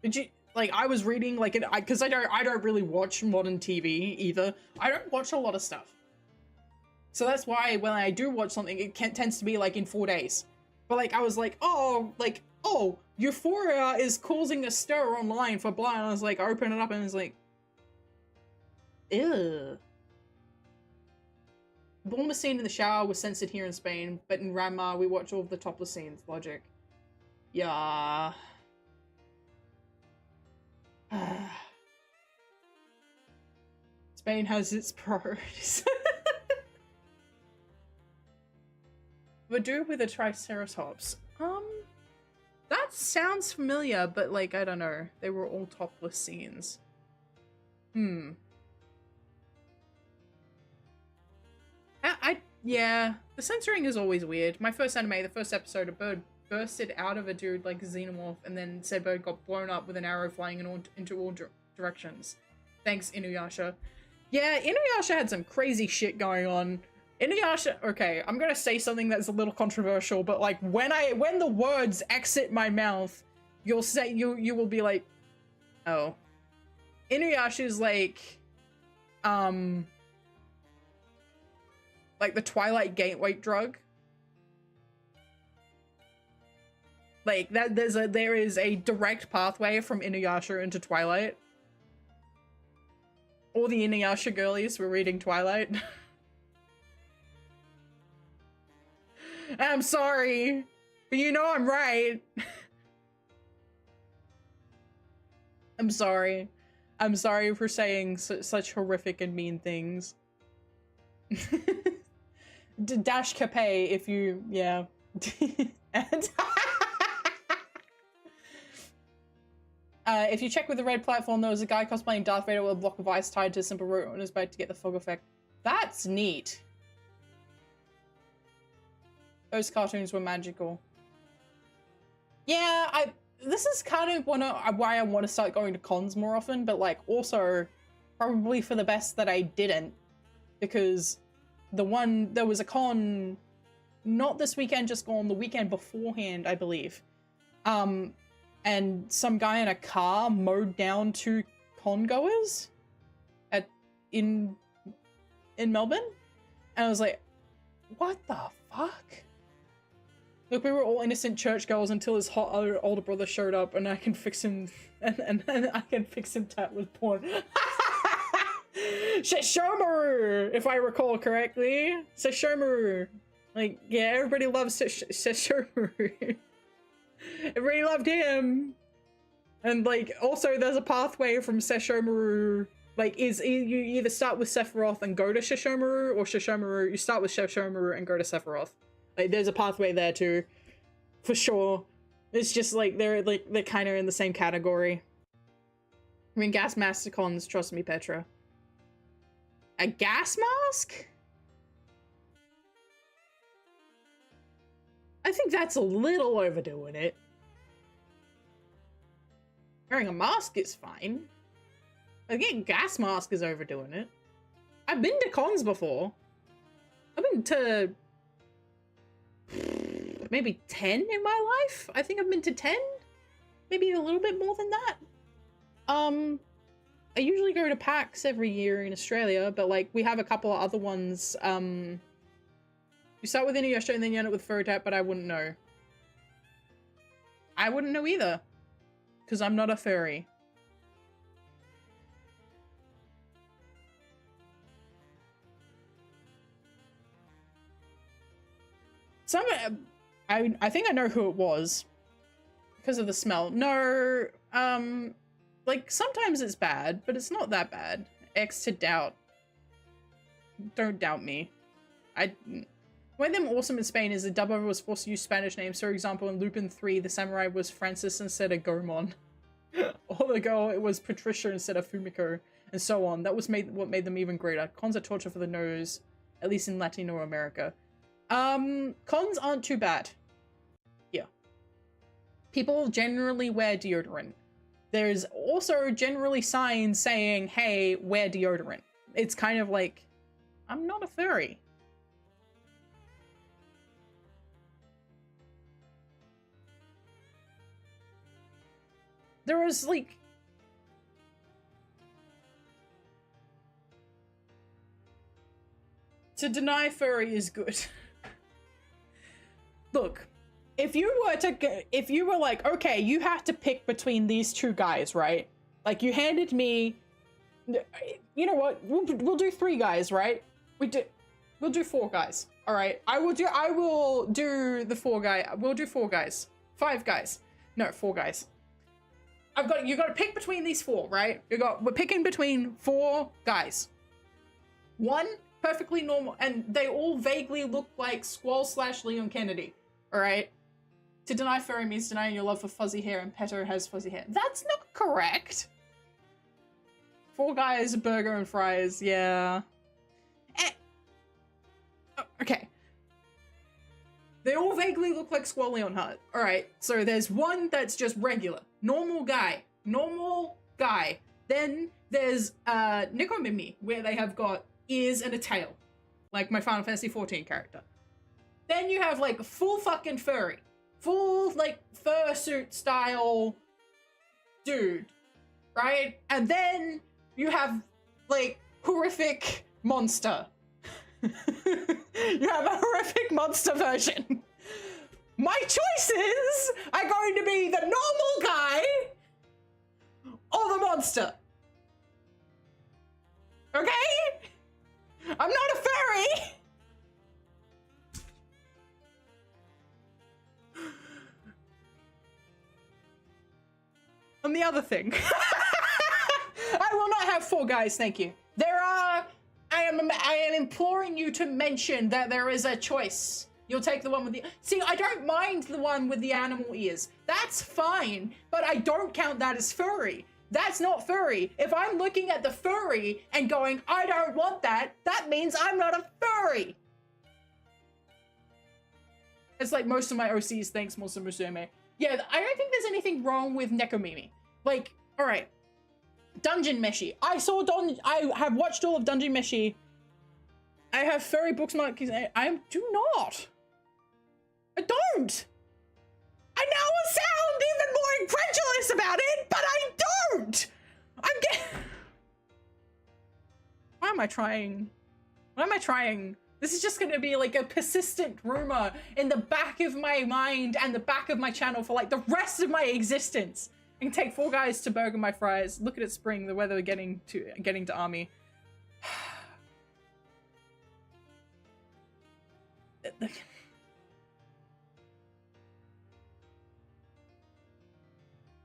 Did you, like, I was reading, like, because I don't really watch modern TV either. I don't watch a lot of stuff. So that's why when I do watch something, it tends to be, like, in 4 days. But, like, I was like, oh, Euphoria is causing a stir online for blah, and I was like, I open it up and it's like, ew. The Bulma scene in the shower was censored here in Spain, but in Ranma we watch all of the topless scenes. Logic. Yeah. Spain has its priorities. But do with a Triceratops. That sounds familiar, but like, I don't know. They were all topless scenes. Yeah, the censoring is always weird. My first anime, the first episode, a bird bursted out of a dude like a xenomorph, and then said bird got blown up with an arrow flying into all directions. Thanks, Inuyasha. Yeah, Inuyasha had some crazy shit going on. Inuyasha, okay, I'm gonna say something that's a little controversial, but like when the words exit my mouth, you'll say you will be like, oh. Inuyasha's like the Twilight gateway drug. Like that there is a direct pathway from Inuyasha into Twilight. All the Inuyasha girlies were reading Twilight. I'm sorry, but you know I'm right. I'm sorry. I'm sorry for saying such horrific and mean things. Dash Capet if you, yeah. And if you check with the red platform, there was a guy cosplaying Darth Vader with a block of ice tied to a simple rope on his back to get the fog effect. That's neat. Those cartoons were magical. Yeah, this is kind of why I want to start going to cons more often, but like also probably for the best that I didn't, because there was a con not this weekend, just gone, the weekend beforehand, I believe. And some guy in a car mowed down 2 con goers in Melbourne, and I was like, what the fuck? Look, we were all innocent churchgoers until his hot older brother showed up, and I can fix him, and I can fix him tat with porn. Sesshomaru, if I recall correctly. Sesshomaru. Like, yeah, everybody loves Sesshomaru. Everybody loved him. And, like, also there's a pathway from Sesshomaru. Like, you either start with Sephiroth and go to Sesshomaru, or Sesshomaru, you start with Sesshomaru and go to Sephiroth. Like, there's a pathway there too, for sure. It's just like they're kind of in the same category. I mean, gas masticons, trust me, Petra. A gas mask? I think that's a little overdoing it. Wearing a mask is fine. Again, gas mask is overdoing it. I've been to cons before. I've been to maybe 10 in my life. I think I've been to 10. Maybe a little bit more than that. I usually go to PAX every year in Australia, but like we have a couple of other ones. You start with Inuyasha and then you end up with Furotap, but I wouldn't know. I wouldn't know either. Because I'm not a furry. I think I know who it was. Because of the smell. No, like, sometimes it's bad, but it's not that bad. X to doubt. Don't doubt me. One of them awesome in Spain is the dubber was forced to use Spanish names. For example, in Lupin 3, the samurai was Francis instead of Gomon. Or the girl, it was Patricia instead of Fumiko, and so on. That was what made them even greater. Cons are torture for the nose, at least in Latino America. Cons aren't too bad. Yeah. People generally wear deodorant. There's also generally signs saying, hey, wear deodorant. It's kind of like, I'm not a furry. There was like... To deny furry is good. Look, if you were like, okay, you have to pick between these two guys, right? Like, you handed me, you know what? We'll do 3 guys, right? We'll do 4 guys. All right. I will do the 4 guy. We'll do 4 guys. 5 guys. No, 4 guys. You got to pick between these 4, right? We're picking between 4 guys. 1 perfectly normal, and they all vaguely look like Squall/Leon Kennedy. All right. To deny furry means denying your love for fuzzy hair, and Petra has fuzzy hair. That's not correct. 4 guys, a burger and fries. Yeah. Okay. They all vaguely look like Squall Leon Hart. All right. So there's one that's just regular, normal guy. Then there's Nikomimi, where they have got ears and a tail, like my Final Fantasy XIV character. Then you have like full fucking furry, full like fursuit style dude, right? And then you have like horrific monster. You have a horrific monster version. My choices are going to be the normal guy or the monster. Okay? I'm not a furry. And the other thing. I will not have 4 guys, thank you. I am imploring you to mention that there is a choice. You'll take the one with the... See, I don't mind the one with the animal ears. That's fine, but I don't count that as furry. That's not furry. If I'm looking at the furry and going, I don't want that, that means I'm not a furry. It's like most of my OCs, thanks, Monster Musume. Yeah, I don't think there's anything wrong with Nekomimi. Like, all right. Dungeon Meshi. I have watched all of Dungeon Meshi. I have furry bookmarks. I do not. I don't. I now sound even more incredulous about it, but I don't. Why am I trying? Why am I trying? This is just going to be like a persistent rumor in the back of my mind and the back of my channel for like the rest of my existence. I can take 4 guys to burger my fries. Look at it, spring. The weather getting to army.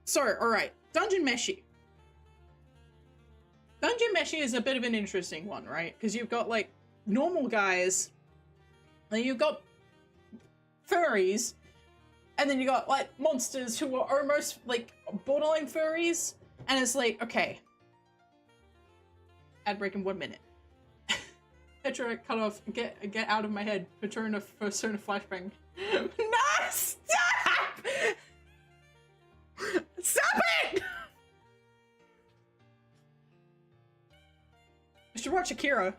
So, all right, Dungeon Meshi. Dungeon Meshi is a bit of an interesting one, right? Because you've got like normal guys, and you've got furries, and then you got like monsters who are almost like borderline furries, And it's like, okay. Ad break in 1 minute. Petra, cut off. Get out of my head. Persona flashbang. No! Stop! Stop it! I should watch Akira.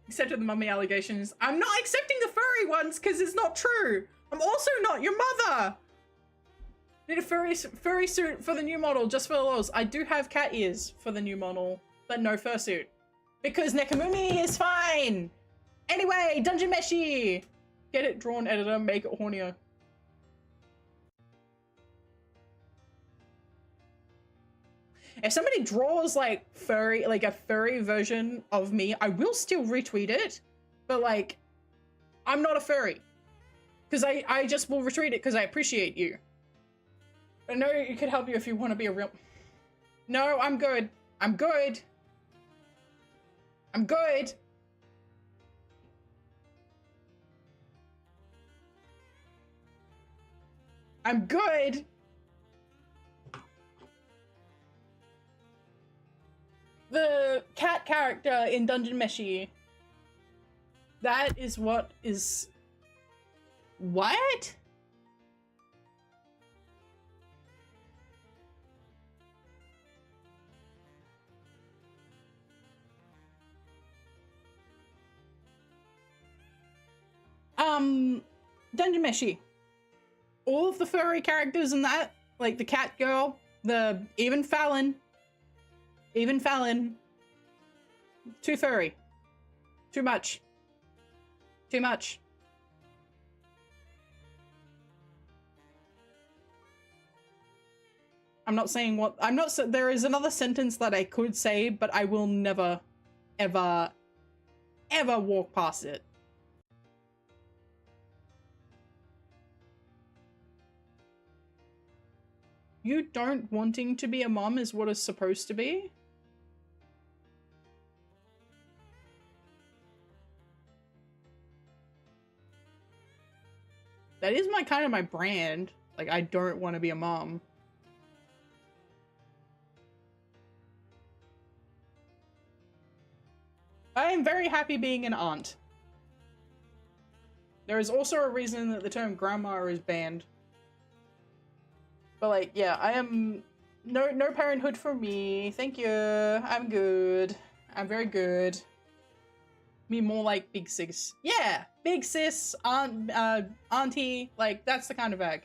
Accepted the mummy allegations. I'm not accepting the furry ones because it's not true. I'm also not your mother. Need a furry suit for the new model, just for the laws. I do have cat ears for the new model, but no fursuit. Because Nekomumi is fine. Anyway, Dungeon Meshi. Get it drawn, editor, make it hornier. If somebody draws like a furry version of me, I will still retweet it, but like, I'm not a furry. Because I just will retweet it because I appreciate you. I know it could help you if you want to be a real... No, I'm good. I'm good. I'm good. I'm good. The cat character in Dungeon Meshi. That is what is... What? Dungeon Meshi. All of the furry characters in that, like the cat girl, even Fallon, too furry. Too much. Too much. I'm not saying what, there is another sentence that I could say, but I will never, ever, ever walk past it. You don't wanting to be a mom is what it's supposed to be? That is kind of my brand. Like, I don't want to be a mom. I am very happy being an aunt. There is also a reason that the term grandma is banned. But like, yeah, I am... No parenthood for me. Thank you. I'm good. I'm very good. Me more like big sis. Yeah! Big sis, auntie. Like, that's the kind of bag.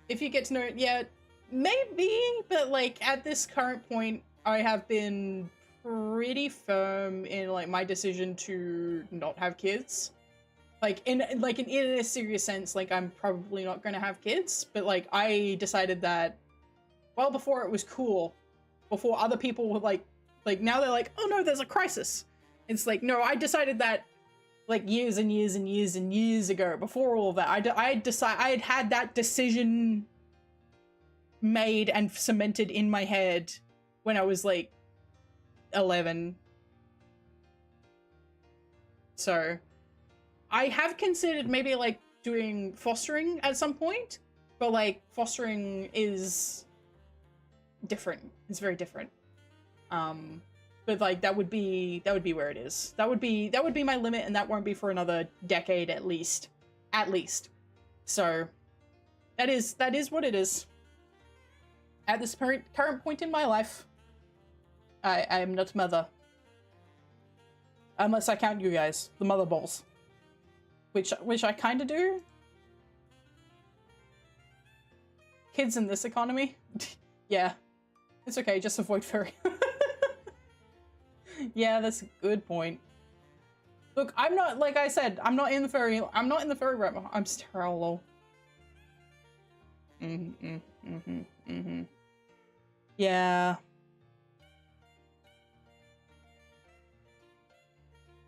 If you get to know it, yeah, maybe, but like, at this current point, I have been pretty firm in like my decision to not have kids. Like in a serious sense, like I'm probably not gonna have kids, but like I decided that well before it was cool, before other people were like now they're like, oh no, there's a crisis. It's like, no, I decided that like years and years and years and years ago, before all of that, I had that decision made and cemented in my head when I was like 11. So I have considered maybe like doing fostering at some point, but like fostering is different. It's very different. But like that would be where it is. That would be my limit, and that won't be for another decade at least. At least. So that is what it is. At this current point in my life, I am not mother. Unless I count you guys, the mother balls. Which I kind of do. Kids in this economy? Yeah. It's okay, just avoid furry. Yeah, that's a good point. Look, I'm not, like I said, I'm not in the furry right now. I'm sterile. Yeah.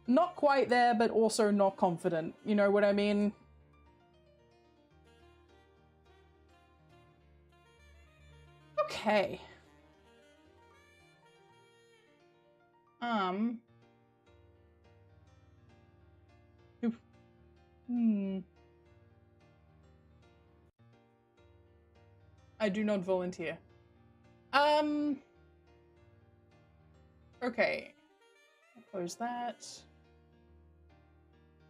Not quite there, but also not confident. You know what I mean? Okay. I do not volunteer. Okay. I'll close that.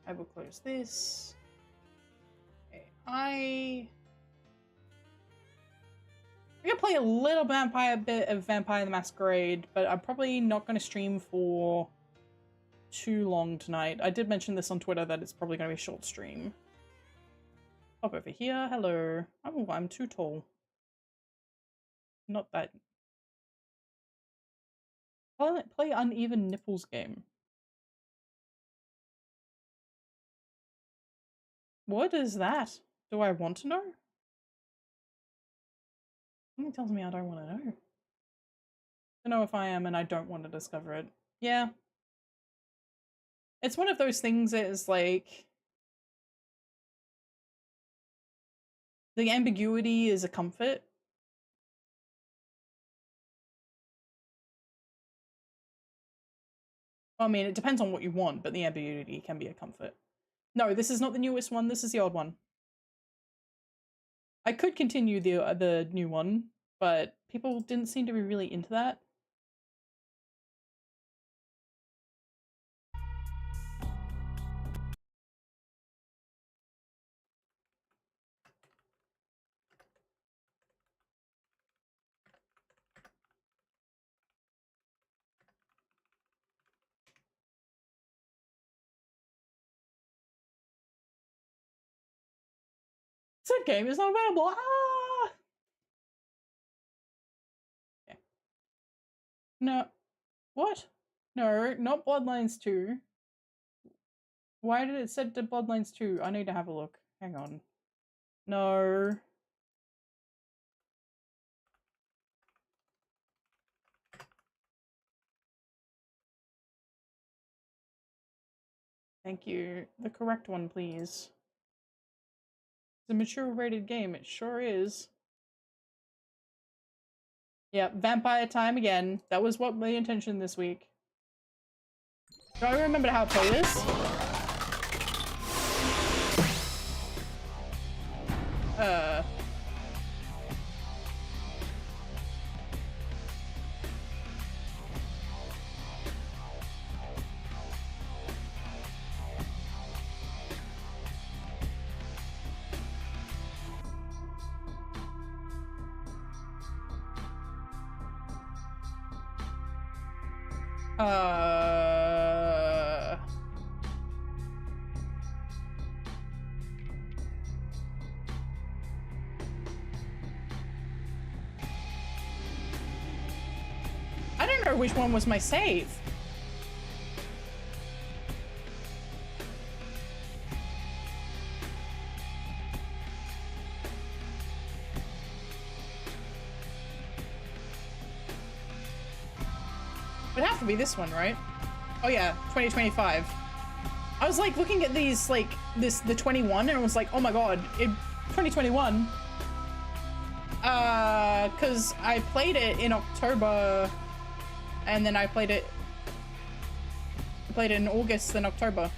I will close this. Okay, I'm gonna play a little bit of Vampire the Masquerade, but I'm probably not gonna stream for too long tonight. I did mention this on Twitter that it's probably gonna be a short stream. Hop over here. Hello. Oh, I'm too tall. Not that. Play uneven nipples game. What is that? Do I want to know? Something tells me I don't want to know. I don't know if I am and I don't want to discover it. Yeah. It's one of those things that is like... The ambiguity is a comfort. I mean, it depends on what you want, but the ambiguity can be a comfort. No, this is not the newest one. This is the old one. I could continue the new one, but people didn't seem to be really into that. That game is not available. Ah! Okay. No. What? No, not Bloodlines 2. Why did it set to Bloodlines 2? I need to have a look. Hang on. No. Thank you. The correct one, please. It's a mature rated game. It sure is. Yep, vampire time again. That was what my intention this week. Do I remember how to play this? I don't know which one was my save. It would have to be this one, right? Oh yeah, 2025. I was like looking at these, like the 21, and I was like, oh my god, 2021. Cause I played it in October, and then I played it in August, then October.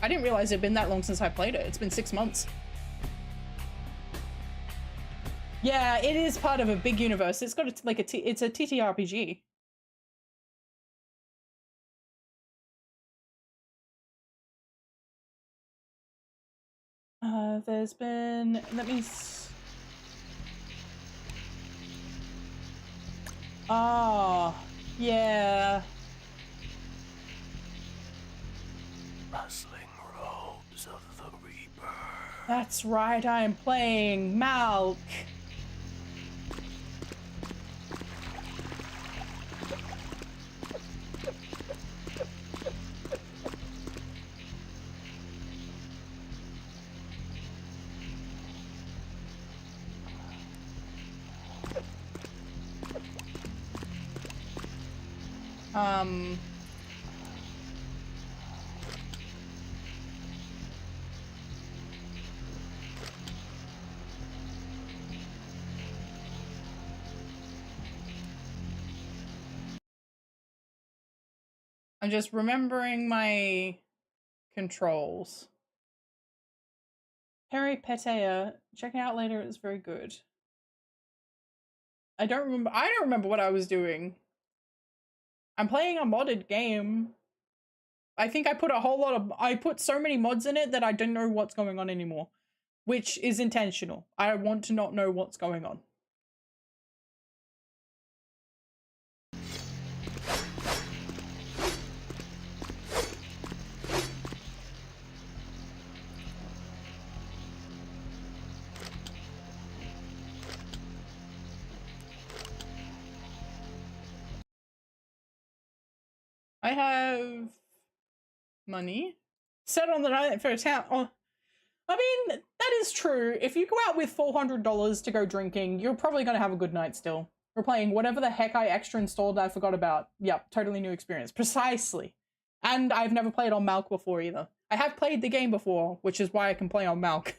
I didn't realize it'd been that long since I played it. It's been 6 months. Yeah, it is part of a big universe. It's got it's a TTRPG. There's been, let me yeah. Rustling robes of the Reaper. That's right, I'm playing Malk. I'm just remembering my controls. PetraIchoria. Check it out later. It's very good. I don't remember what I was doing. I'm playing a modded game. I think I put so many mods in it that I don't know what's going on anymore, which is intentional. I want to not know what's going on. I have money set on the night for a town. Oh, I mean, that is true. If you go out with $400 to go drinking, you're probably going to have a good night still. We're playing whatever the heck I extra installed I forgot about. Yep, totally new experience. Precisely. And I've never played on Malk before either. I have played the game before, which is why I can play on Malk.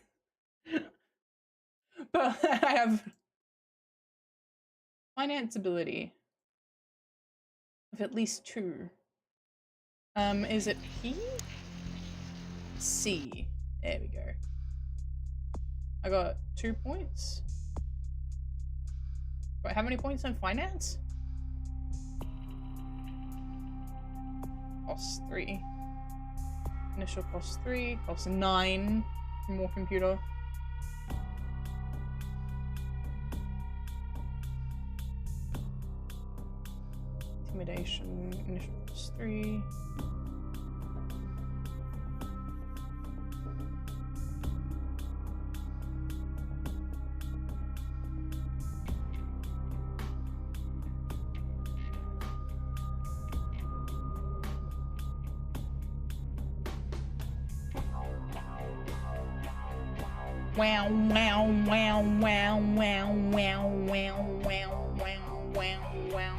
But I have finance ability of at least 2. Is it P? C. There we go. I got 2 points. Wait, how many points in finance? Cost 3. Initial cost 3. Cost 9. More computer. Intimidation. Initial cost 3. Wow, wow, wow, wow, wow, wow, wow, wow, wow, wow, wow.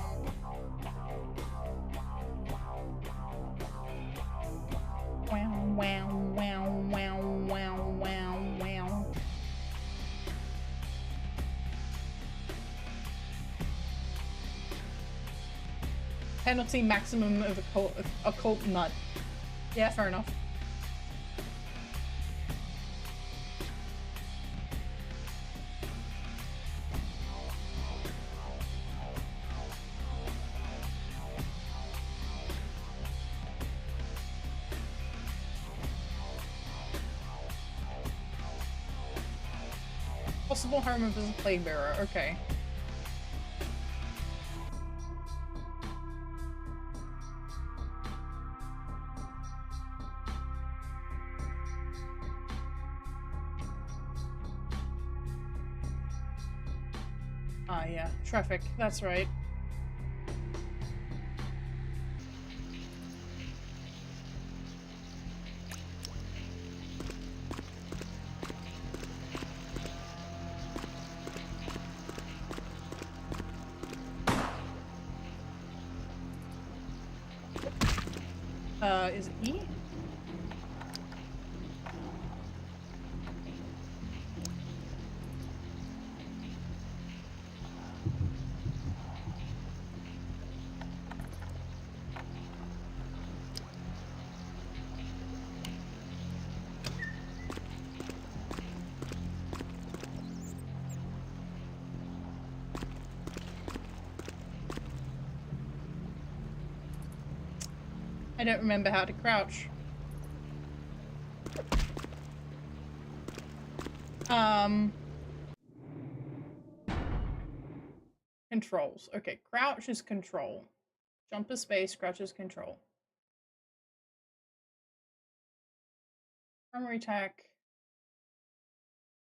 Wow, wow, wow, wow, wow, wow, wow. Penalty maximum of occult nut. Yeah, fair enough. Possible harm of a plague bearer, okay. Ah, yeah, traffic, that's right. Is it E? I don't remember how to crouch. Controls. Okay, crouch is control. Jump is space, crouch is control. Primary attack.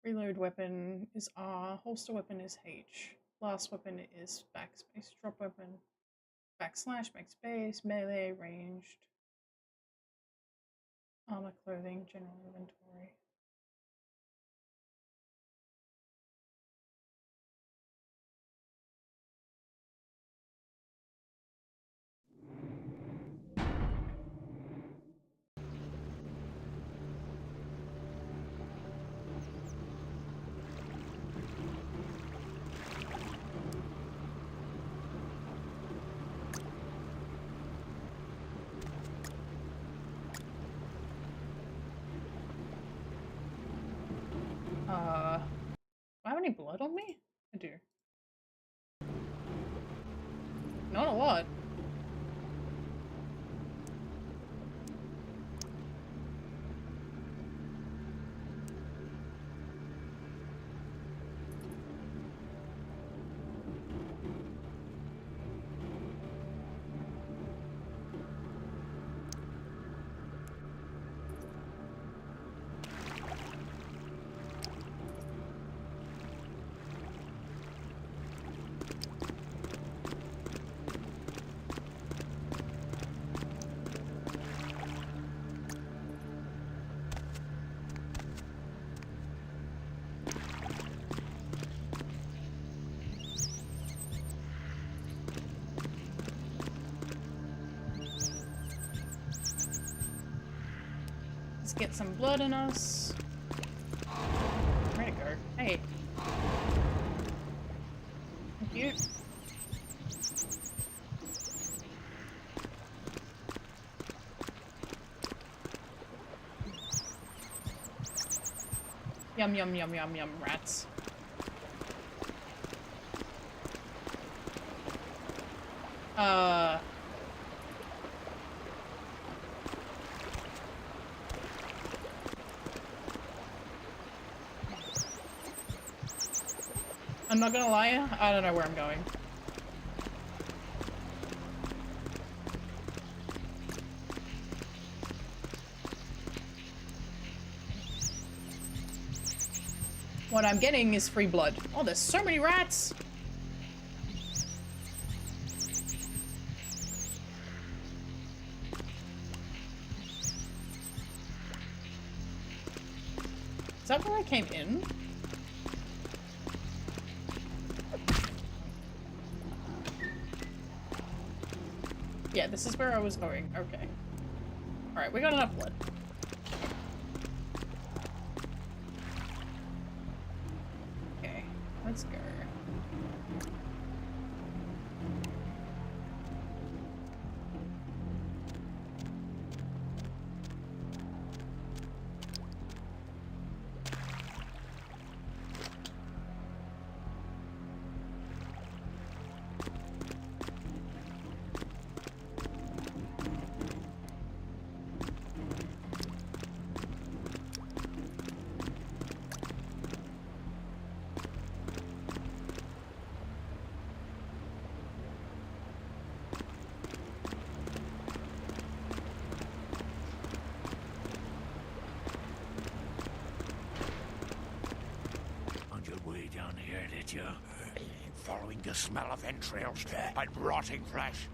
Reload weapon is R. Holster weapon is H. Blast weapon is backspace. Drop weapon. Backslash, backspace. Melee, ranged. Armor, clothing, general inventory. blood on me? I do. Not a lot. Let's get some blood in us. Where'd it go? Hey. Thank you. Yum, yum, yum, yum, yum, rats. I'm not gonna lie, I don't know where I'm going. What I'm getting is free blood. Oh, there's so many rats! Is that where I came in? Yeah, this is where I was going. Okay. Alright, we got enough blood. Okay, let's go. Following the smell of entrails and rotting flesh.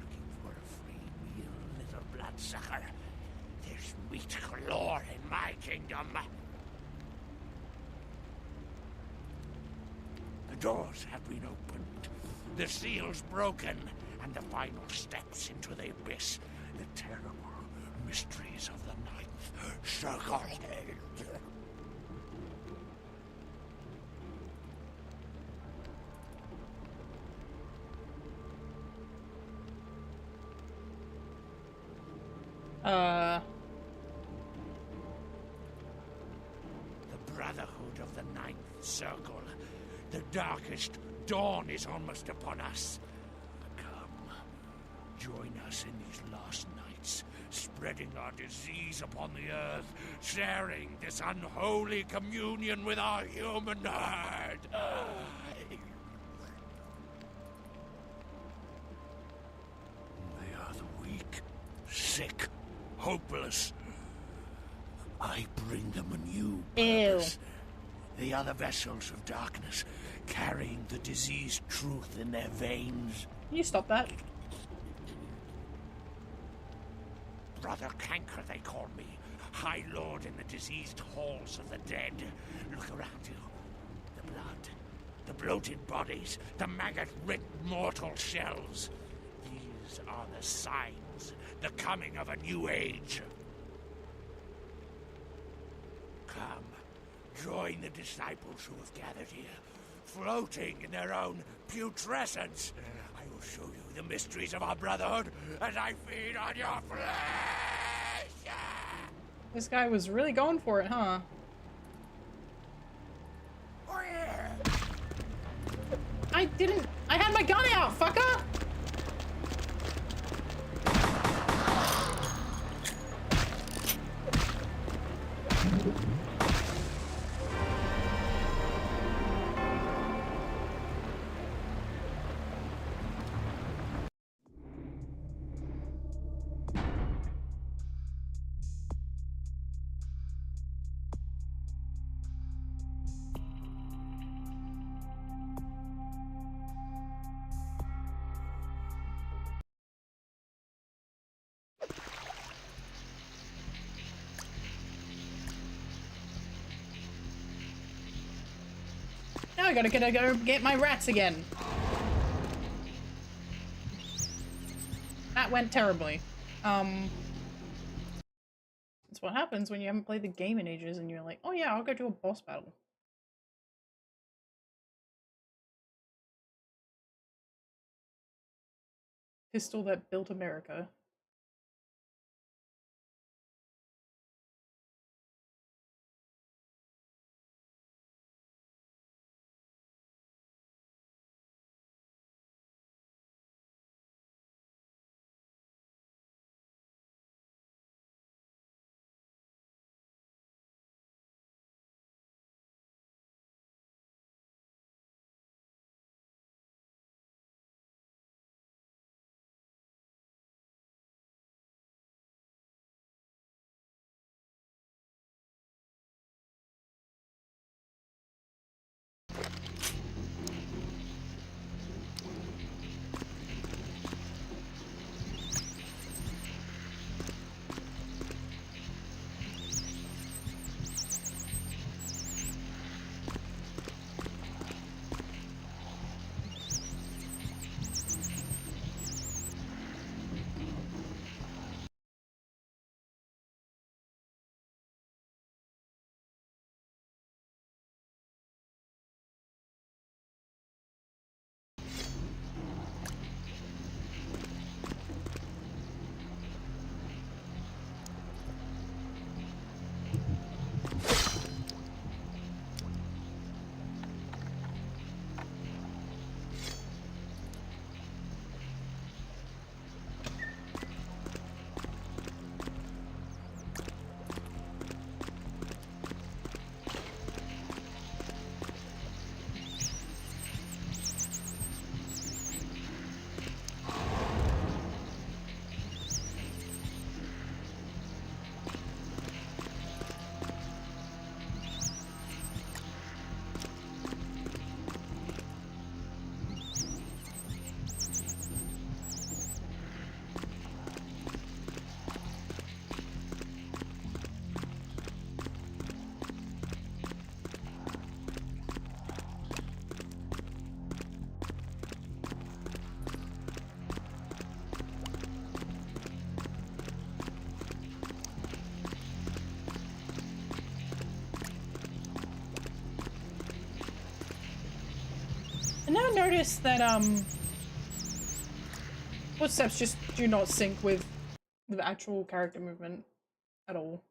Looking for a free meal, little bloodsucker. There's meat galore in my kingdom. The doors have been opened, the seals broken, and the final steps into the abyss. The terrible mysteries of the Ninth Circle. The Brotherhood of the Ninth Circle. The darkest dawn is almost upon us. Come, join us in these last nights, spreading our disease upon the earth, sharing this unholy communion with our human herd. They are the weak, sick, hopeless. I bring them a new purpose. They are the vessels of darkness, carrying the diseased truth in their veins. Can you stop that? Brother Canker, they call me. High Lord in the diseased halls of the dead. Look around you. The blood, the bloated bodies, the maggot-ridden mortal shells. These are the signs, the coming of a new age. Come, join the disciples who have gathered here, floating in their own putrescence. I will show you the mysteries of our brotherhood as I feed on your flesh. This guy was really going for it, huh? I didn't. I had my gun out, fucker! Now I gotta go get my rats again. That went terribly. That's what happens when you haven't played the game in ages and you're like, oh yeah, I'll go do a boss battle. Pistol that built America. I now noticed that, footsteps just do not sync with the actual character movement at all.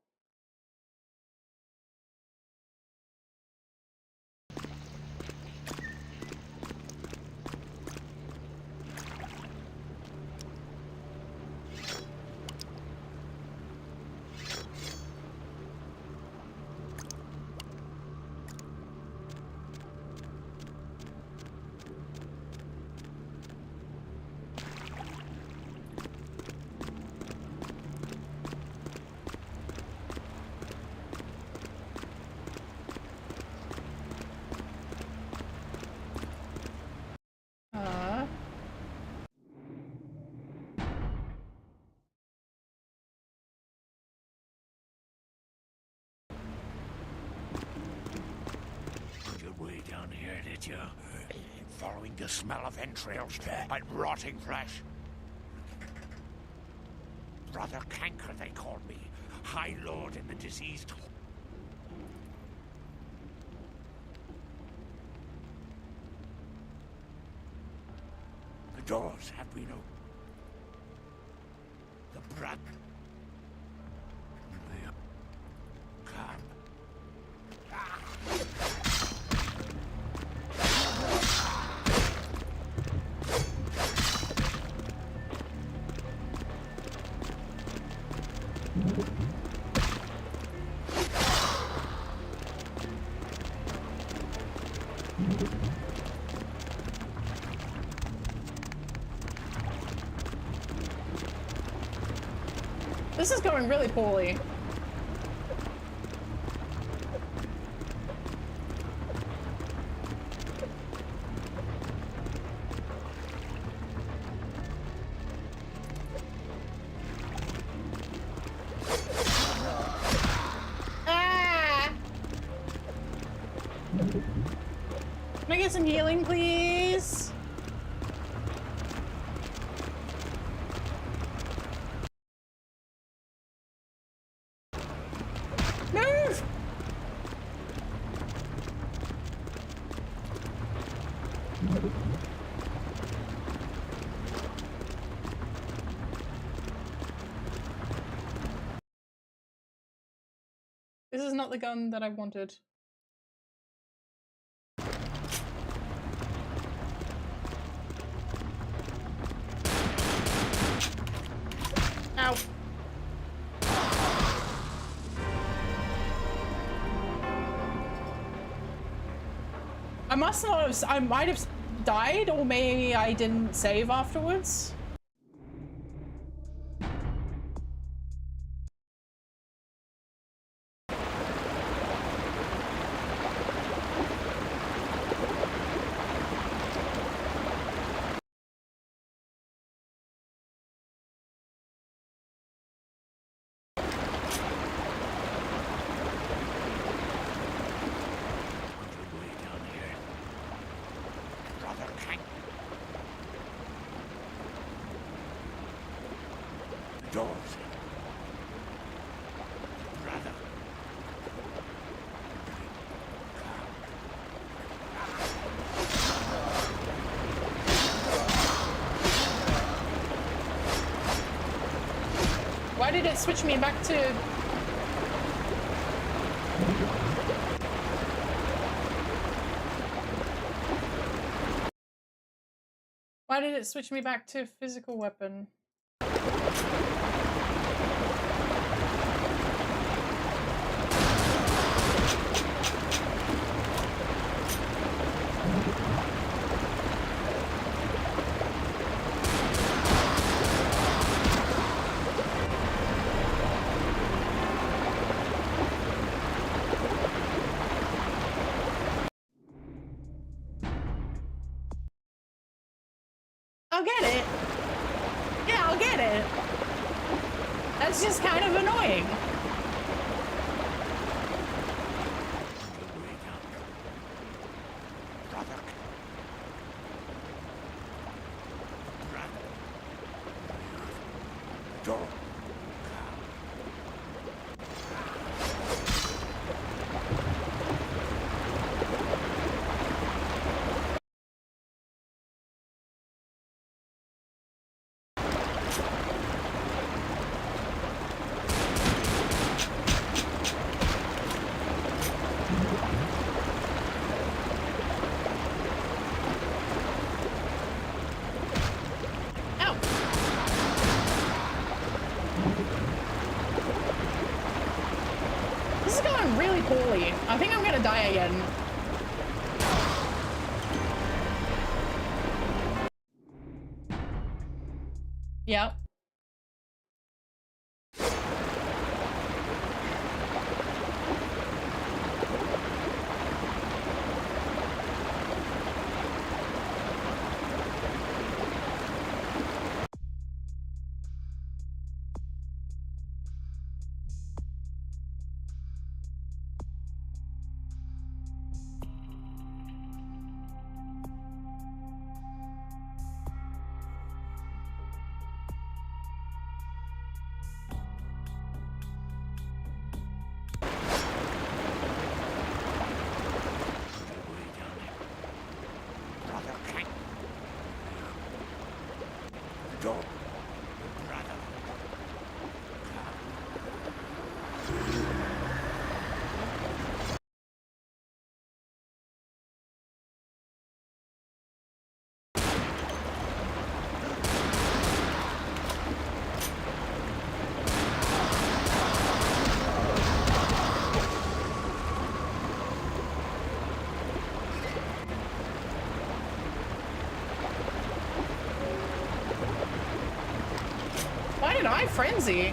You, following the smell of entrails and rotting flesh. Brother Canker, they called me. High Lord in the diseased. The doors have been opened. The blood. Come. This is going really poorly. Can I get some healing, please? Move! This is not the gun that I wanted. Ow. I must not have, I might have died, or maybe I didn't save afterwards. Doors. Brother. Why did it switch me back to... Why did it switch me back to physical weapon? I'll get it. Yeah, I'll get it. That's just kind of annoying. This is going really poorly. I think I'm gonna die again. Yep. Why did I frenzy?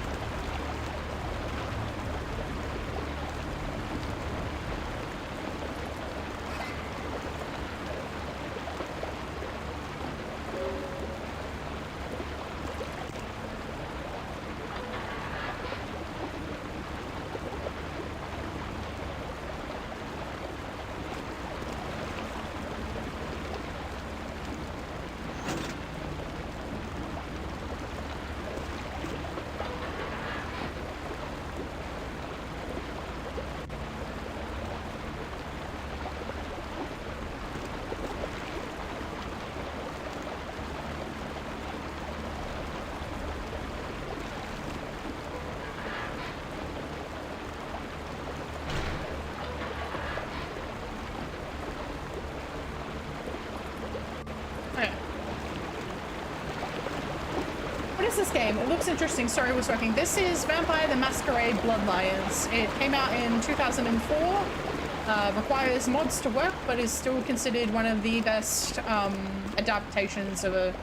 This game, it looks interesting. Sorry, was working. This is Vampire the Masquerade Bloodlines. It came out in 2004. Requires mods to work, but is still considered one of the best adaptations of a...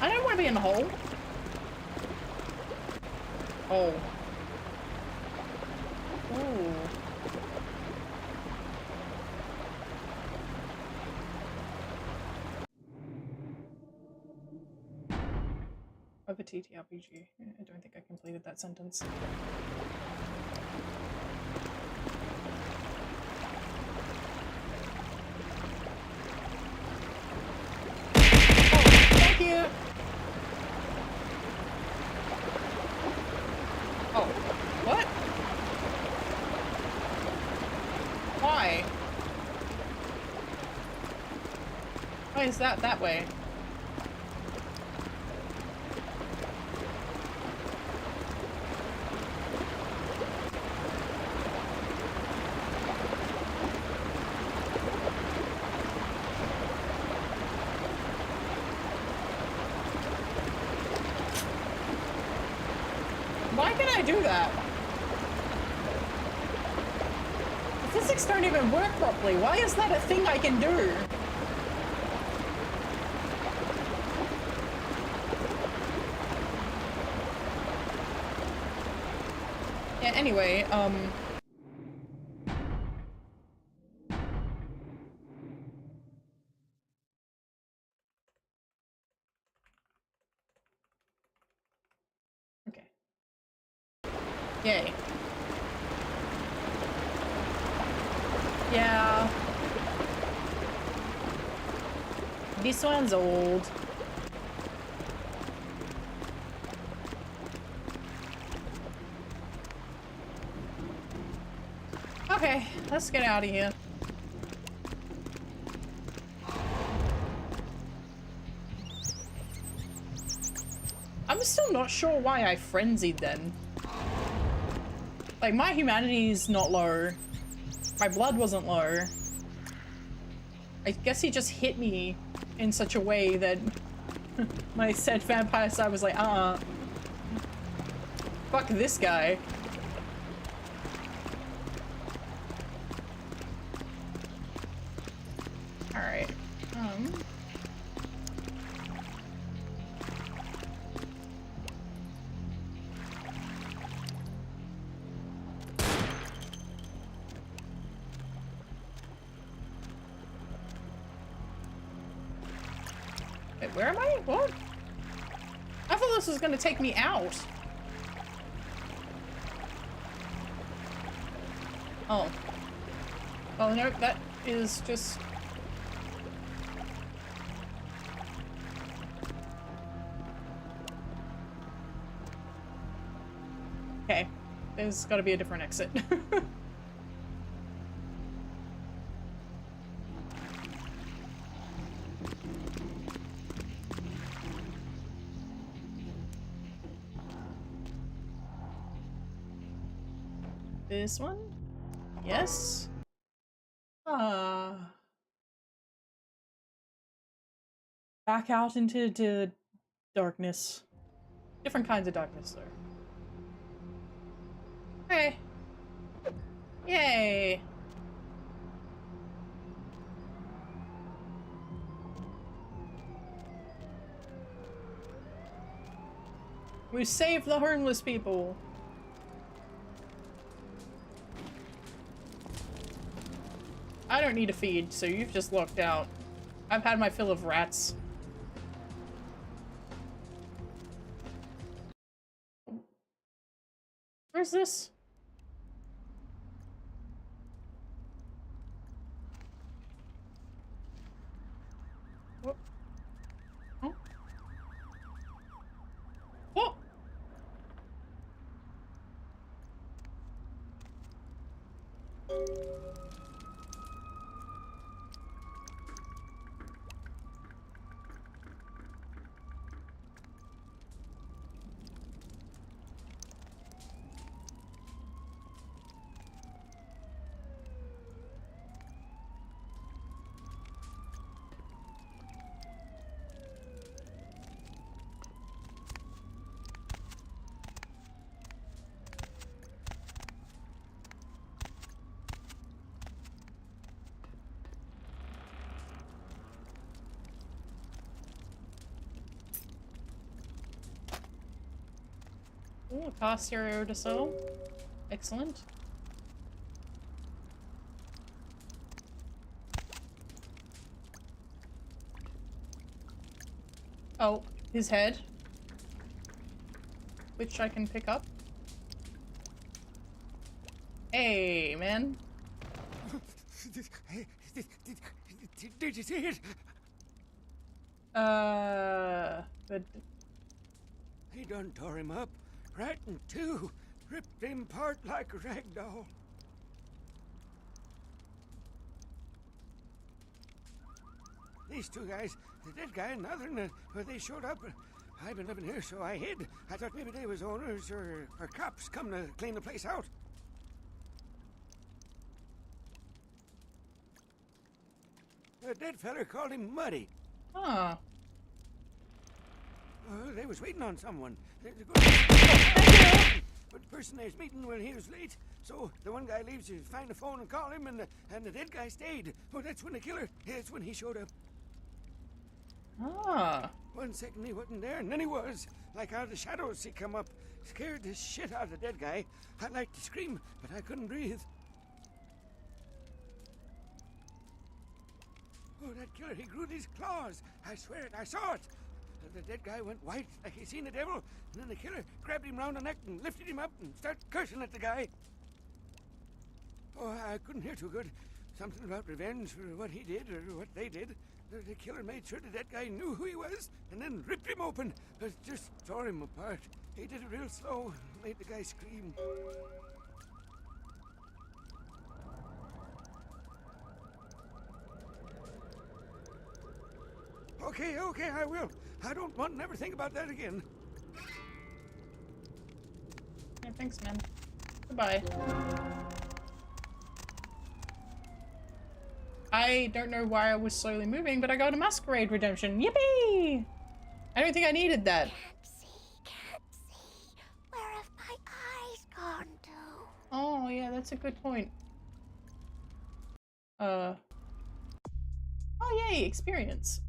I don't want to be in the hole. Oh. Ooh. Of a TTRPG. I don't think I completed that sentence. Oh, thank you! Oh, what? Why? Why is that way? Why can I do that? The physics don't even work properly. Why is that a thing I can do? Yeah, anyway, okay. Yay. Yeah. This one's old. Okay, let's get out of here. I'm still not sure why I frenzied then. Like, my humanity is not low. My blood wasn't low. I guess he just hit me in such a way that my said vampire side was like, fuck this guy. Alright. Wait, where am I? What? I thought this was gonna take me out. Oh. Oh no, that is just... Okay. There's gotta be a different exit. This one? Yes? Back out into the darkness. Different kinds of darkness, though. Hey. Yay. We saved the homeless people. I don't need a feed, so you've just locked out. I've had my fill of rats. Where's this? What? Huh? What? Ooh, a car stereo to sell. Excellent. Oh, his head. Which I can pick up. Hey, man. Did you see it? But He done tore him up, right in two, ripped him apart like a rag doll. These two guys, the dead guy and the other one, they showed up. I've been living here, so I hid. I thought maybe they was owners or cops come to clean the place out. The dead feller called him Muddy. huh. They was waiting on someone. But the person they was meeting, well, he was late. So the one guy leaves to find the phone and call him, and the dead guy stayed. Oh, that's when the killer, that's when he showed up. Ah. 1 second he wasn't there, and then he was. Like out of the shadows he come up. Scared the shit out of the dead guy. I'd like to scream, but I couldn't breathe. Oh, that killer, he grew these claws. I swear it, I saw it. The dead guy went white like he seen the devil, and then the killer grabbed him round the neck and lifted him up and started cursing at the guy. Oh, I couldn't hear too good. Something about revenge for what he did or what they did. The killer made sure the dead guy knew who he was and then ripped him open. Just tore him apart. He did it real slow, made the guy scream. Okay, I will. I don't want to never think about that again. Yeah, thanks, man. Goodbye. I don't know why I was slowly moving, but I got a masquerade redemption. Yippee! I don't think I needed that. Can't see. Where have my eyes gone to? Oh, yeah, that's a good point. Oh, yay, experience.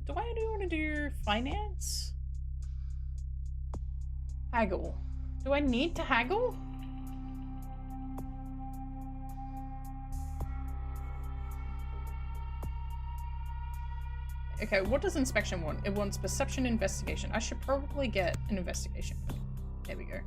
Do I want to do finance? Haggle. Do I need to haggle? Okay, what does inspection want? It wants perception investigation. I should probably get an investigation. There we go.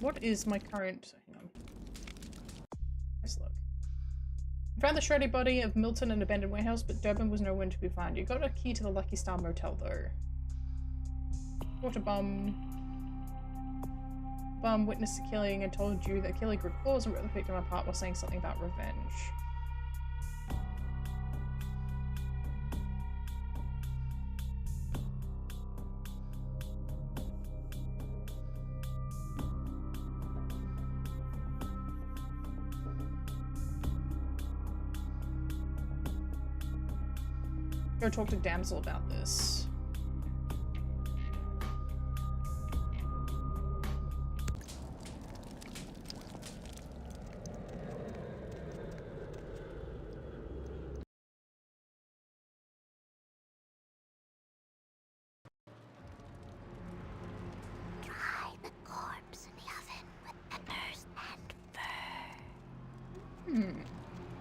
What is my current... Hang on. Let's look. Found the shredded body of Milton in an abandoned warehouse, but Durban was nowhere to be found. You got a key to the Lucky Star Motel, though. Water bum witnessed the killing and told you that killer grew claws and ripped the victim apart while saying something about revenge. Go talk to Damsel about this.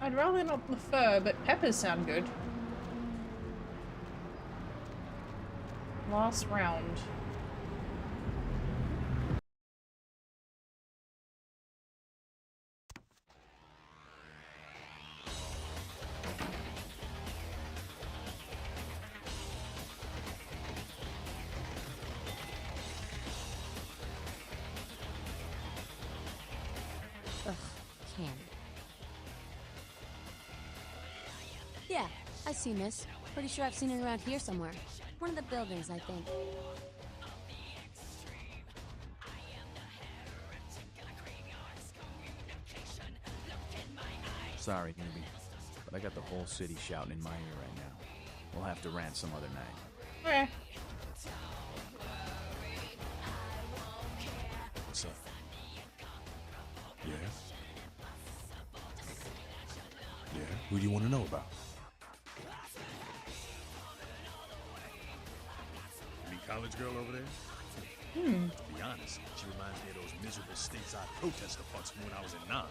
I'd rather not prefer, but peppers sound good. Last round. Ugh, candy. Yeah, I've seen this. Pretty sure I've seen it around here somewhere. One of the buildings, I think. Sorry, newbie, but I got the whole city shouting in my ear right now. We'll have to rant some other night. Okay. What's up? Yeah? Yeah? Who do you want to know about? Any college girl over there? To be honest, she reminds me of those miserable stateside protester fucks from when I was in 9.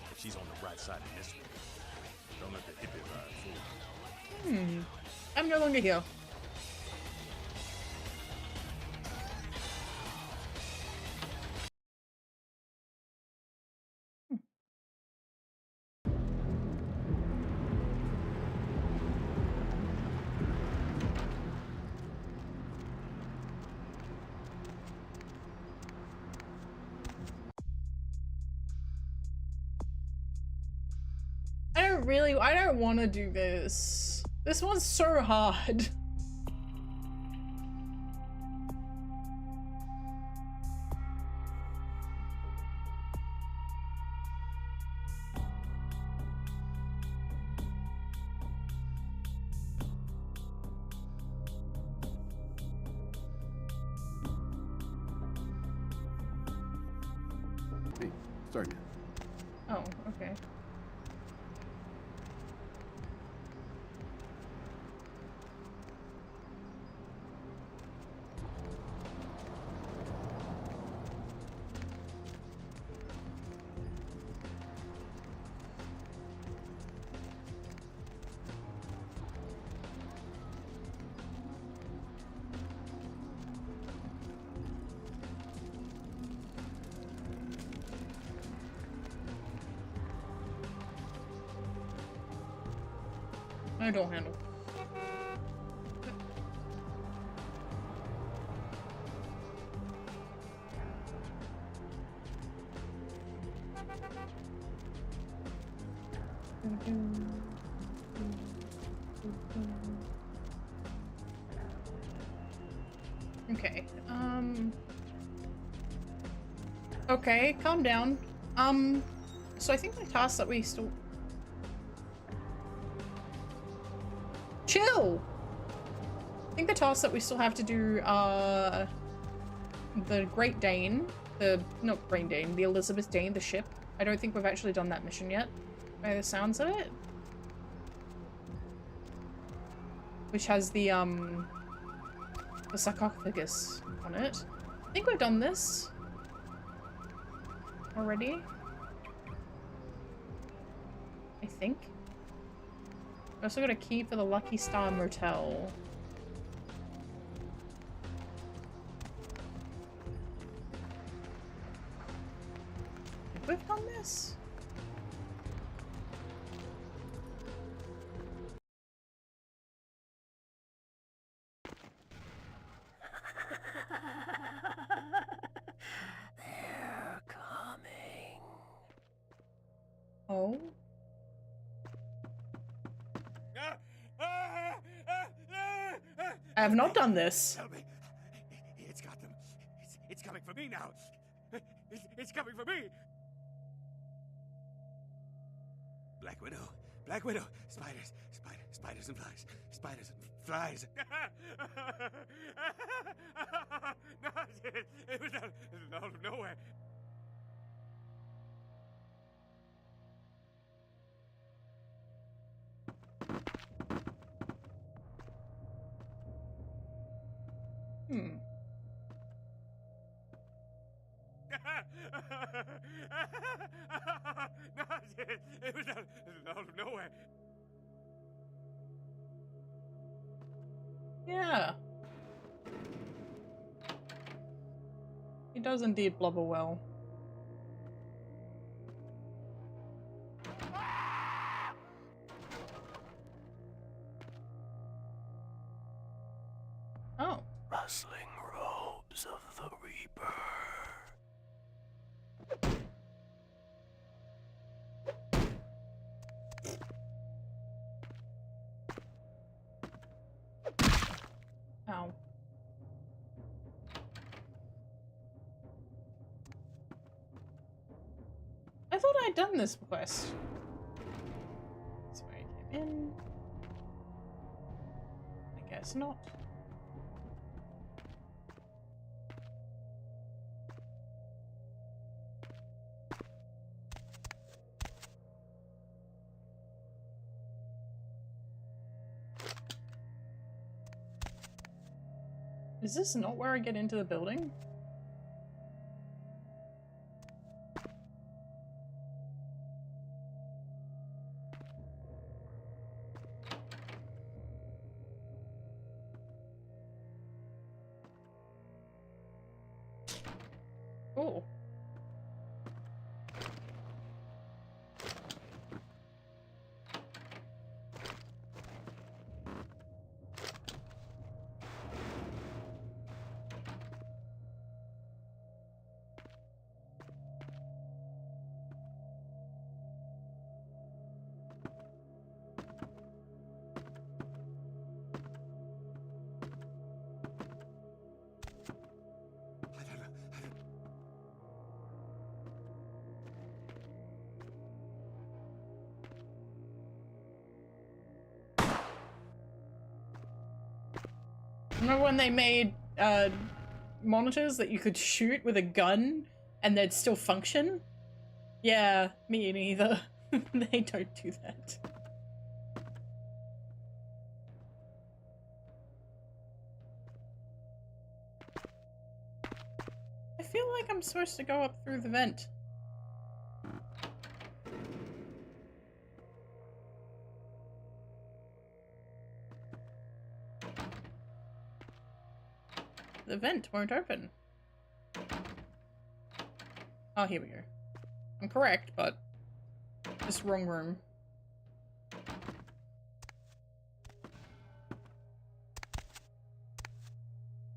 But she's on the right side in this one. Don't let the hippie vibe fool you. I'm no longer here. I don't want to do this. This one's so hard. Hey, start again. Oh, okay. I don't handle. Okay, okay, calm down. So I think the task that we still... Chill! I think the tasks that we still have to do are the Great Dane, not Great Dane, the Elizabeth Dane, the ship. I don't think we've actually done that mission yet, by the sounds of it. Which has the sarcophagus on it. I think we've done this already. I think. I also got a key for the Lucky Star Motel. Think we've done this? They're coming. Oh? I have not done this. Help me. It's got them. It's coming for me now. It's coming for me. Black Widow. Black Widow. Spiders. Spiders and flies. Spiders and flies. No, it was out of nowhere. No, it was out of nowhere. Yeah. He does indeed blubber well. Oh. Rustling robes of the Reaper. Ow. I thought I'd done this quest. That's where I came in. I guess not. Is this not where I get into the building? Oh. Remember when they made monitors that you could shoot with a gun and they'd still function? Yeah, me neither. They don't do that. I feel like I'm supposed to go up through the vent. The vent won't open. Oh, here we go. I'm correct, but just wrong room.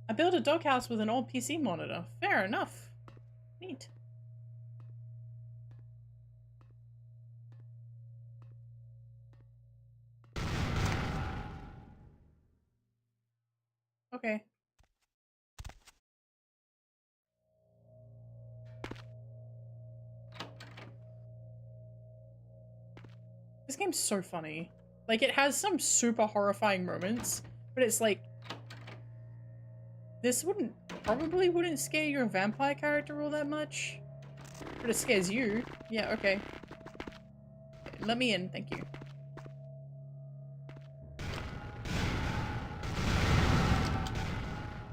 I built a doghouse with an old PC monitor. Fair enough. Neat. Okay. This game's so funny. Like, it has some super horrifying moments, but it's like... This probably wouldn't scare your vampire character all that much. But it scares you. Yeah, okay. Let me in, thank you.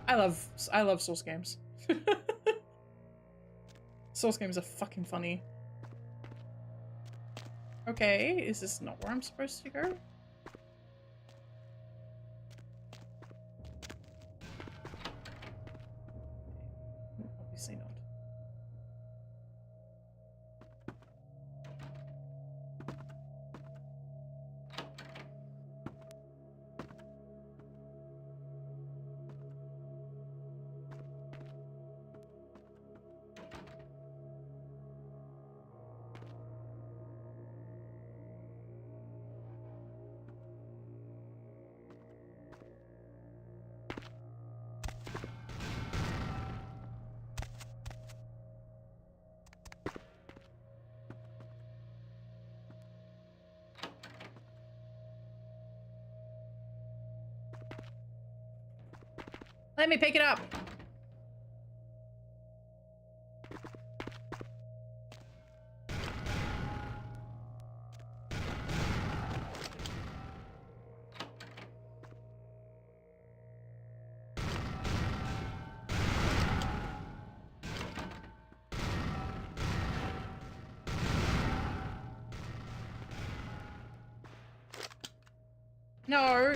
I love Source games. Source games are fucking funny. Okay, is this not where I'm supposed to go? Obviously not. Let me pick it up. No.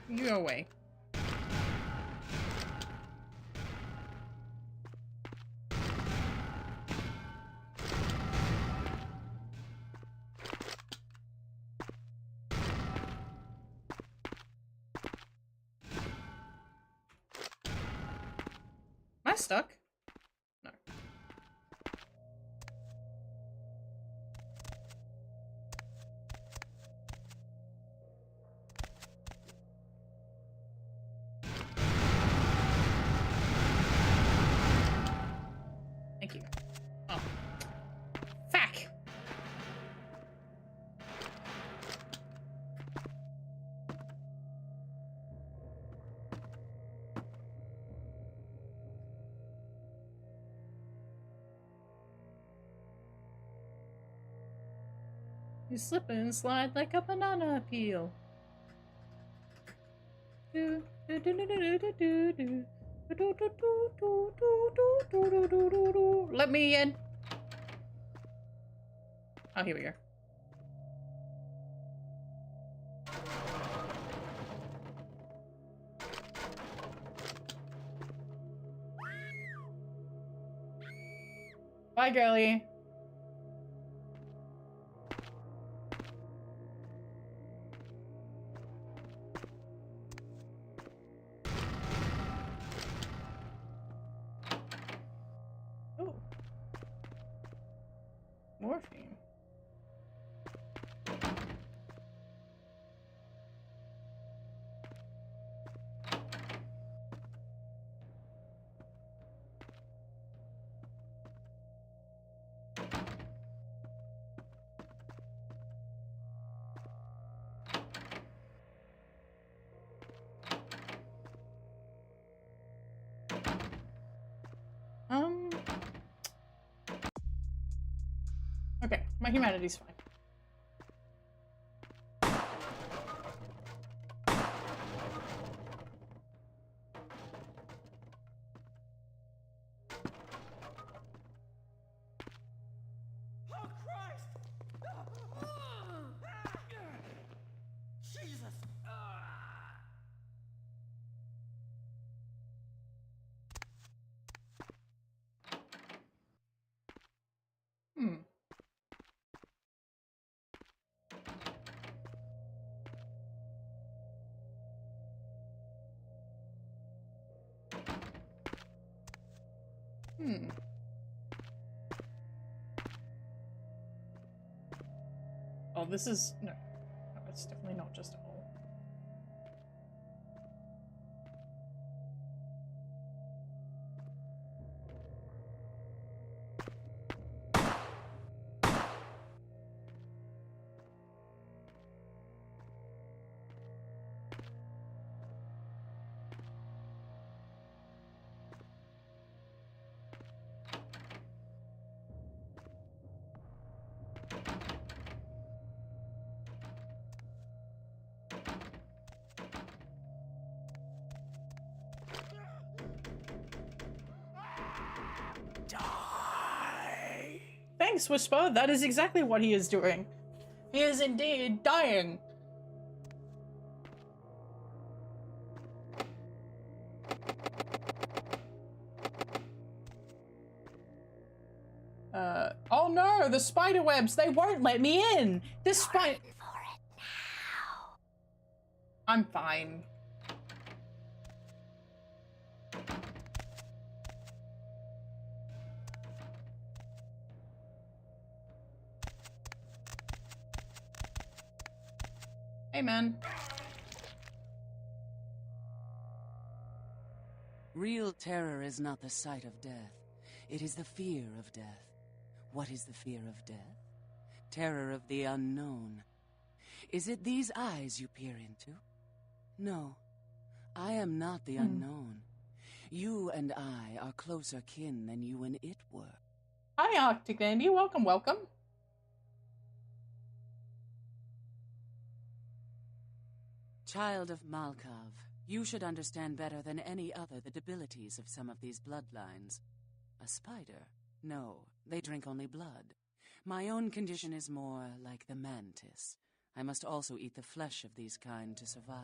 You go away. Am I stuck? No. Thank you. Oh. Fuck. You slip and slide like a banana peel. Do, do, do, do, do, do, do, do. Do, do, do, do, do, do, do, do, do, do, do. Let me in. Oh, here we go. Bye, girlie. Oh. Morphine. Okay, my humanity's fine. Hmm. Hmm. Oh, this is... No. No, it's definitely not just a hole. Thanks, Whisper. That is exactly what he is doing. He is indeed dying. Oh no, the spider webs, they won't let me in. The spider... I'm fine. Hey, man. Real terror is not the sight of death. It is the fear of death. What is the fear of death? Terror of the unknown. Is it these eyes you peer into? No. I am not the unknown. You and I are closer kin than you and it were. Hi, Arctic Dandy. Welcome, welcome. Child of Malkav, you should understand better than any other the debilities of some of these bloodlines. A spider? No, they drink only blood. My own condition is more like the mantis. I must also eat the flesh of these kind to survive.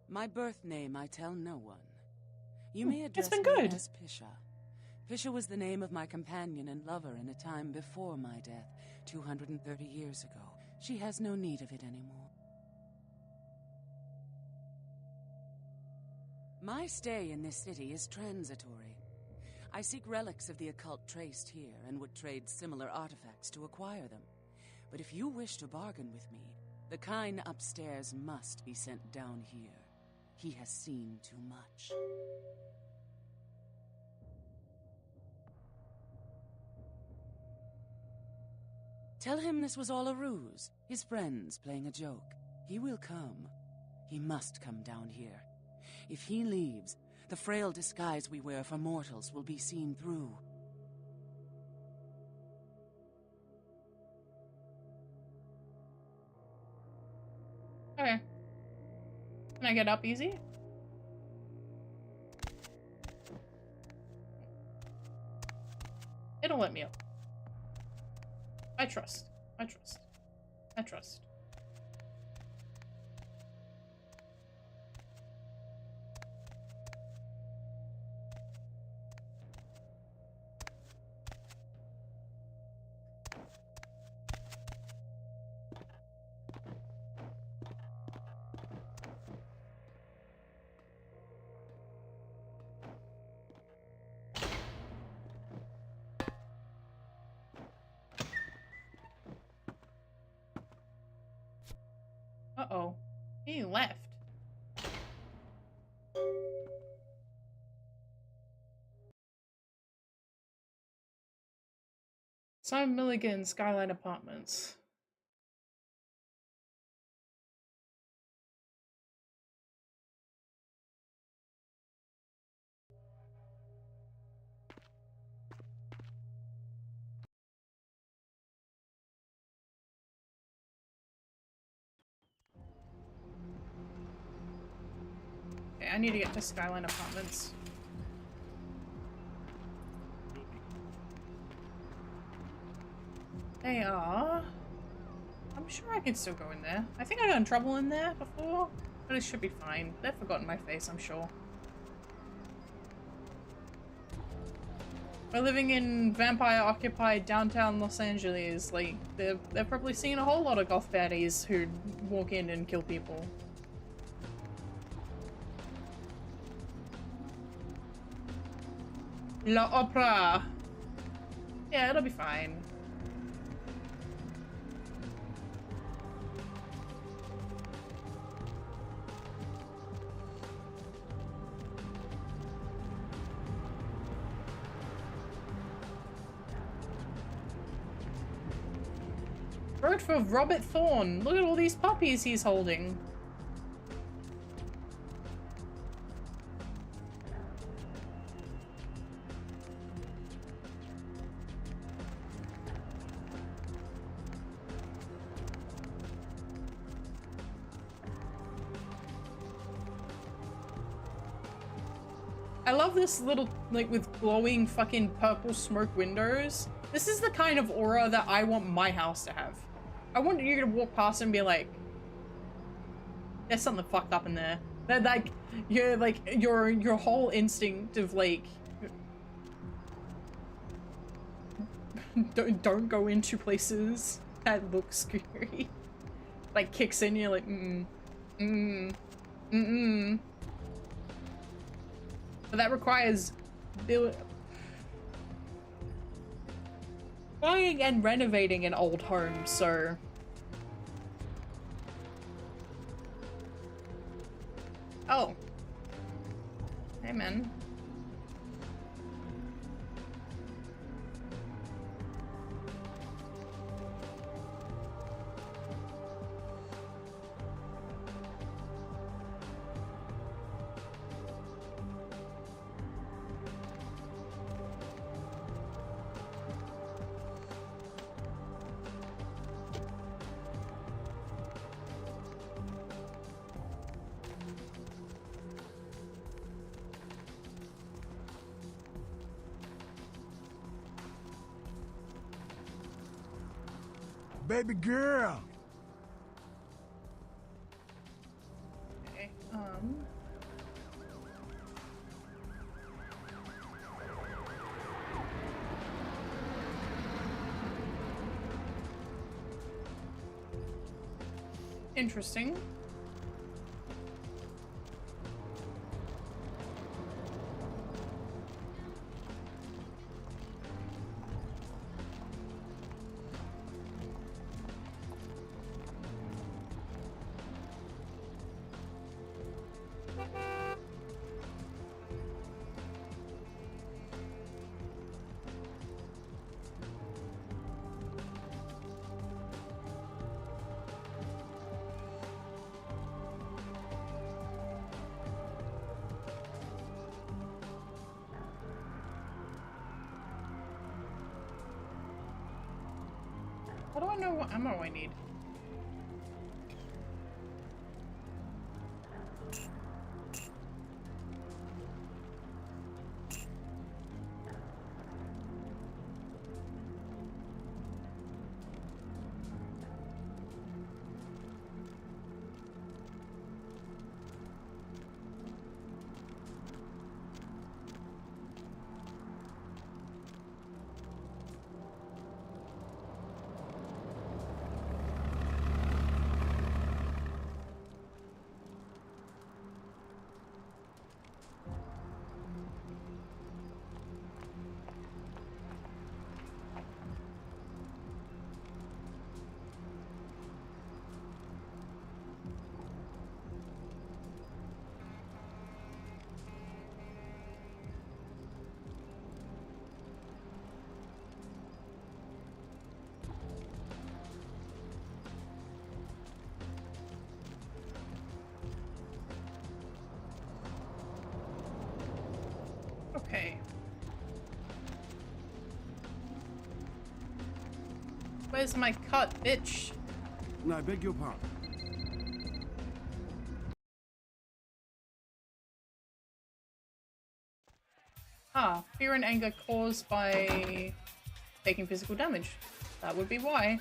My birth name I tell no one. You may address been me good. as Pisha. Pisha was the name of my companion and lover in a time before my death, 230 years ago. She has no need of it anymore. My stay in this city is transitory. I seek relics of the occult traced here and would trade similar artifacts to acquire them. But if you wish to bargain with me, the kind upstairs must be sent down here. He has seen too much. Tell him this was all a ruse, his friends playing a joke. He will come. He must come down here. If he leaves, the frail disguise we wear for mortals will be seen through. Okay. Can I get up easy? It'll let me up. I trust. I trust. I trust. Uh-oh. He left. Simon Milligan, Skyline Apartments. Okay, I need to get to Skyline Apartments. They are... I'm sure I can still go in there. I think I got in trouble in there before, but it should be fine. They've forgotten my face, I'm sure. We're living in vampire-occupied downtown Los Angeles. Like, they've probably seen a whole lot of goth baddies who walk in and kill people. La Opera. Yeah, it'll be fine. Wrote for Robert Thorne. Look at all these puppies he's holding. I love this little, like, with glowing fucking purple smoke windows. This is the kind of aura that I want my house to have. I want you to walk past and be like, there's something fucked up in there. That, like, your whole instinct of, like, don't go into places that look scary. Like, kicks in, you're like, But that requires buying and renovating an old home, so... Oh. Hey, man. baby girl. Okay, interesting. How do I know what ammo I need? Okay. Where's my cut, bitch? No, I beg your pardon. Ah, fear and anger caused by taking physical damage. That would be why.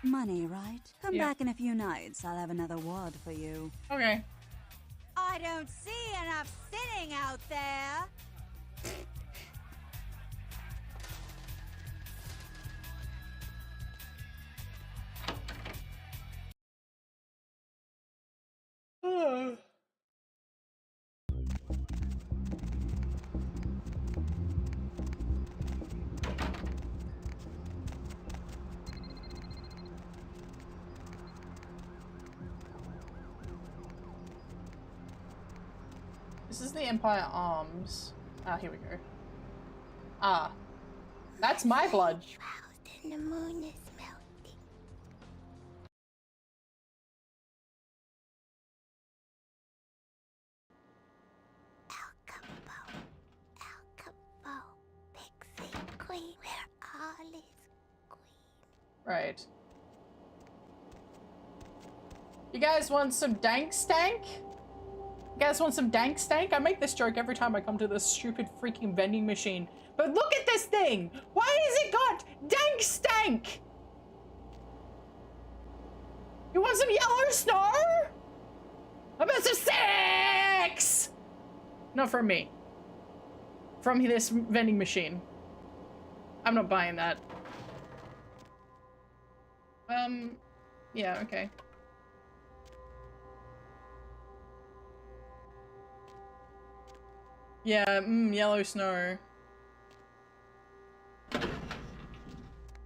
Money, right? Come Yeah. back in a few nights. I'll have another wad for you. Okay. I don't see enough sitting out there. This is the Empire Arms. Ah, here we go. Ah. That's my blood. Shrouded and the moon is melting. Alcabo, Pixie Queen, where all is queen. Right. You guys want some dank stank? You guys want some dank stank? I make this joke every time I come to this stupid freaking vending machine. But look at this thing! Why has it got dank stank? You want some yellow snow? How about some sex? Not from me. From this vending machine. I'm not buying that. Yeah, okay. Yeah, yellow snow.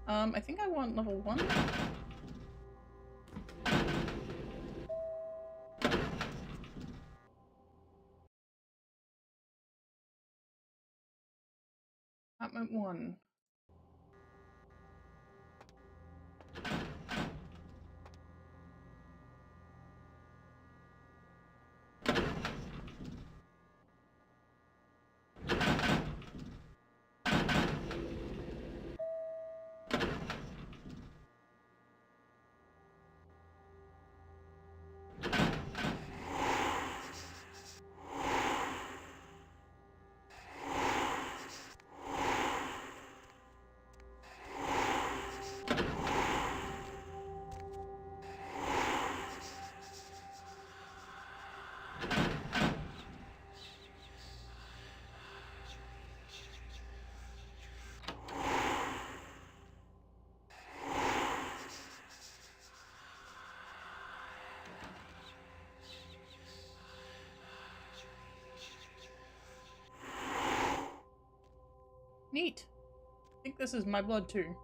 I think I want level 1. Apartment 1. Neat. I think this is my blood too.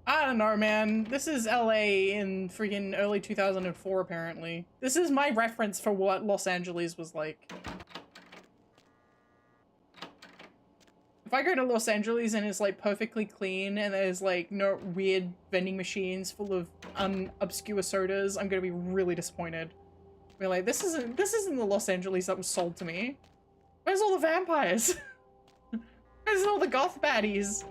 I don't know, man. This is LA in freaking early 2004, apparently. This is my reference for what Los Angeles was like. If I go to Los Angeles and it's like perfectly clean and there's like no weird vending machines full of obscure sodas, I'm gonna be really disappointed. We're like, this isn't the Los Angeles that was sold to me. Where's all the vampires? Where's all the goth baddies?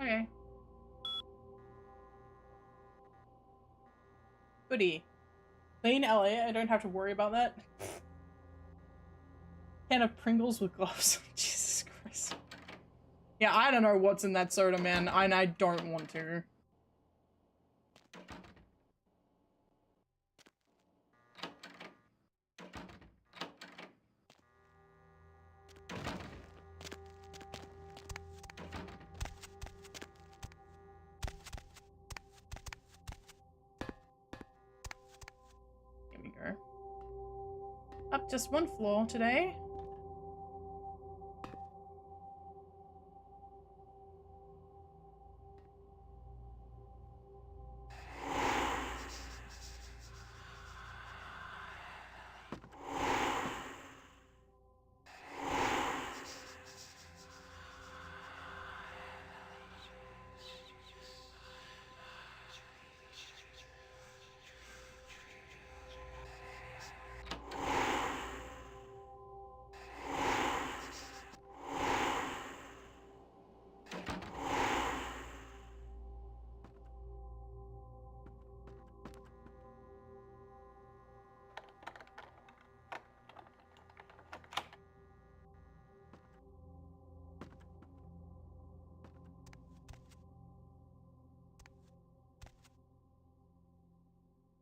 Okay. Goody. Clean LA, I don't have to worry about that. Can of Pringles with gloves. Jesus Christ. Yeah, I don't know what's in that soda, man, and I don't want to. Here we go. Up just one floor today.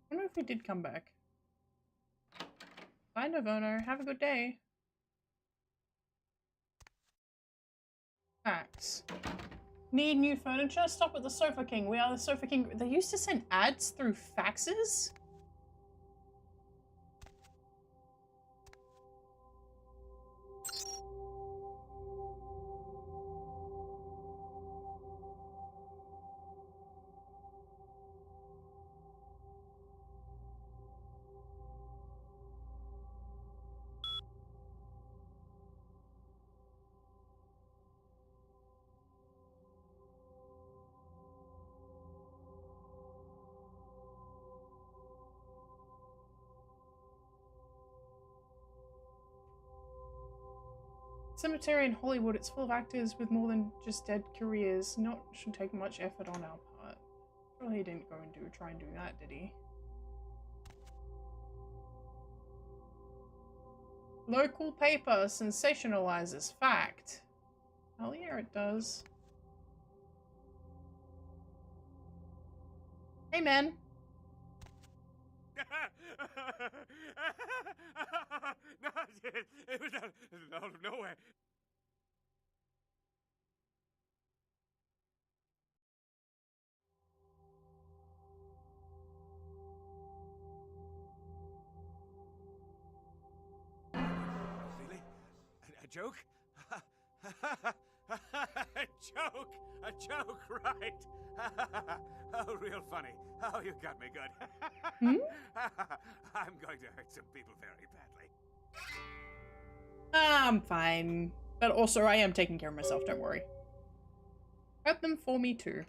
I wonder if he did come back. Bye, Novono. Have a good day. Fax. Need new furniture? Stop at the Sofa King. We are the Sofa King. They used to send ads through faxes? Cemetery in Hollywood, it's full of actors with more than just dead careers. Not should take much effort on our part. Surely he didn't go and try and do that, did he? Local paper sensationalizes fact. Hell yeah, it does. Hey, man. No, it was out of nowhere. Really? A joke? A joke, right? Oh, real funny. Oh, you got me good. I'm going to hurt some people very badly. I'm fine. But also, I am taking care of myself, don't worry. Prep them for me too.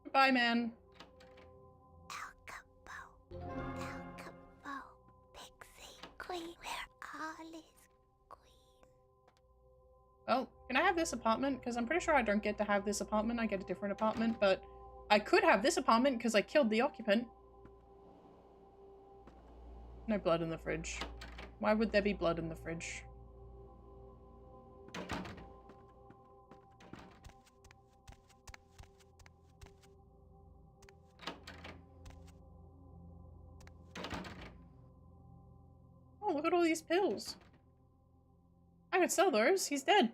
Goodbye, man. Pixie Queen, where all is queen. Well, can I have this apartment? Because I'm pretty sure I don't get to have this apartment. I get a different apartment, but I could have this apartment because I killed the occupant. No blood in the fridge. Why would there be blood in the fridge? Oh, look at all these pills. I could sell those. He's dead.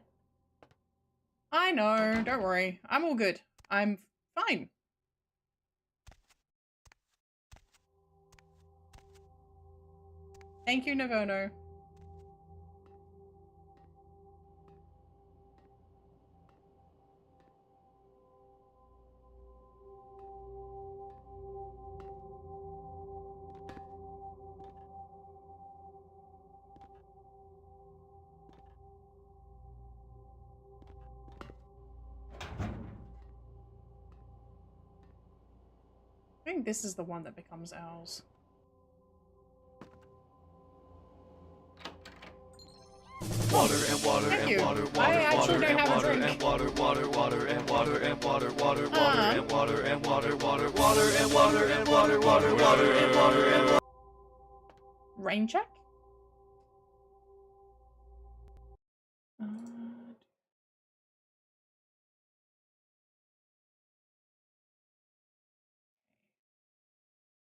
I know. Don't worry. I'm all good. I'm fine. Thank you, Navono. I think this is the one that becomes ours. Water and water Thank and you. water, water, I actually water don't and have a water drink. and water, water, water and water and water, water, water and water and water, water, water and water and water, water, water and water and water. Rain check?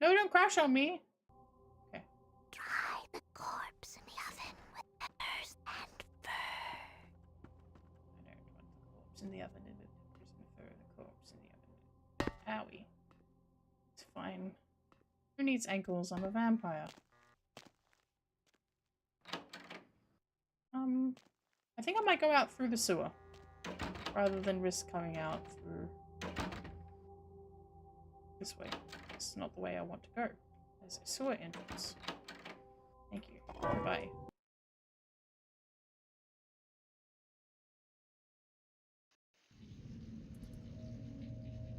No, don't crash on me. Okay. Dry the corpse in the oven with peppers and fur. I don't want the corpse in the oven and the peppers and fur, the corpse in the oven. Owie. It's fine. Who needs ankles? I'm a vampire. I think I might go out through the sewer rather than risk coming out through this way. It's not the way I want to go. There's a sewer entrance. Thank you. Goodbye.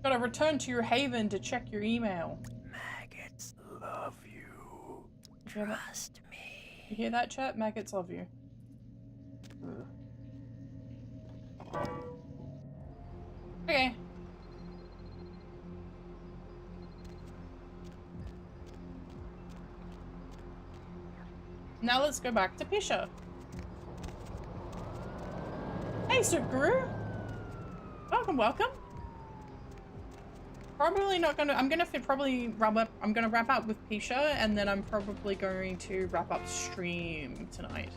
Gotta return to your haven to check your email. Maggots love you. Trust me. You hear that, chat? Maggots love you. Okay. Now let's go back to Pisha. Hey, Suguru! Welcome, welcome. Probably not gonna. I'm gonna probably wrap up. I'm gonna wrap up with Pisha, and then I'm probably going to wrap up stream tonight.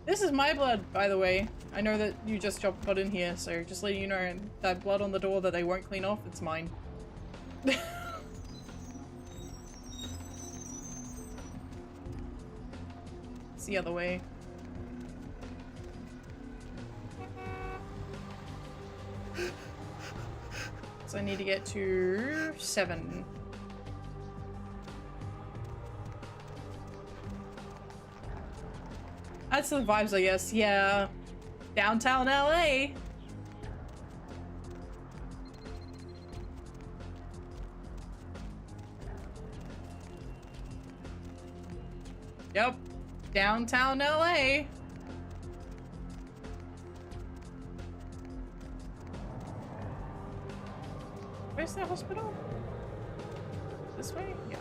This is my blood, by the way. I know that you just got in here, so just letting you know that blood on the door that they won't clean off, it's mine. It's the other way. So I need to get to 7. That's the vibes, I guess. Yeah. Downtown LA. Yep. Downtown LA. Where's the hospital? This way? Yeah.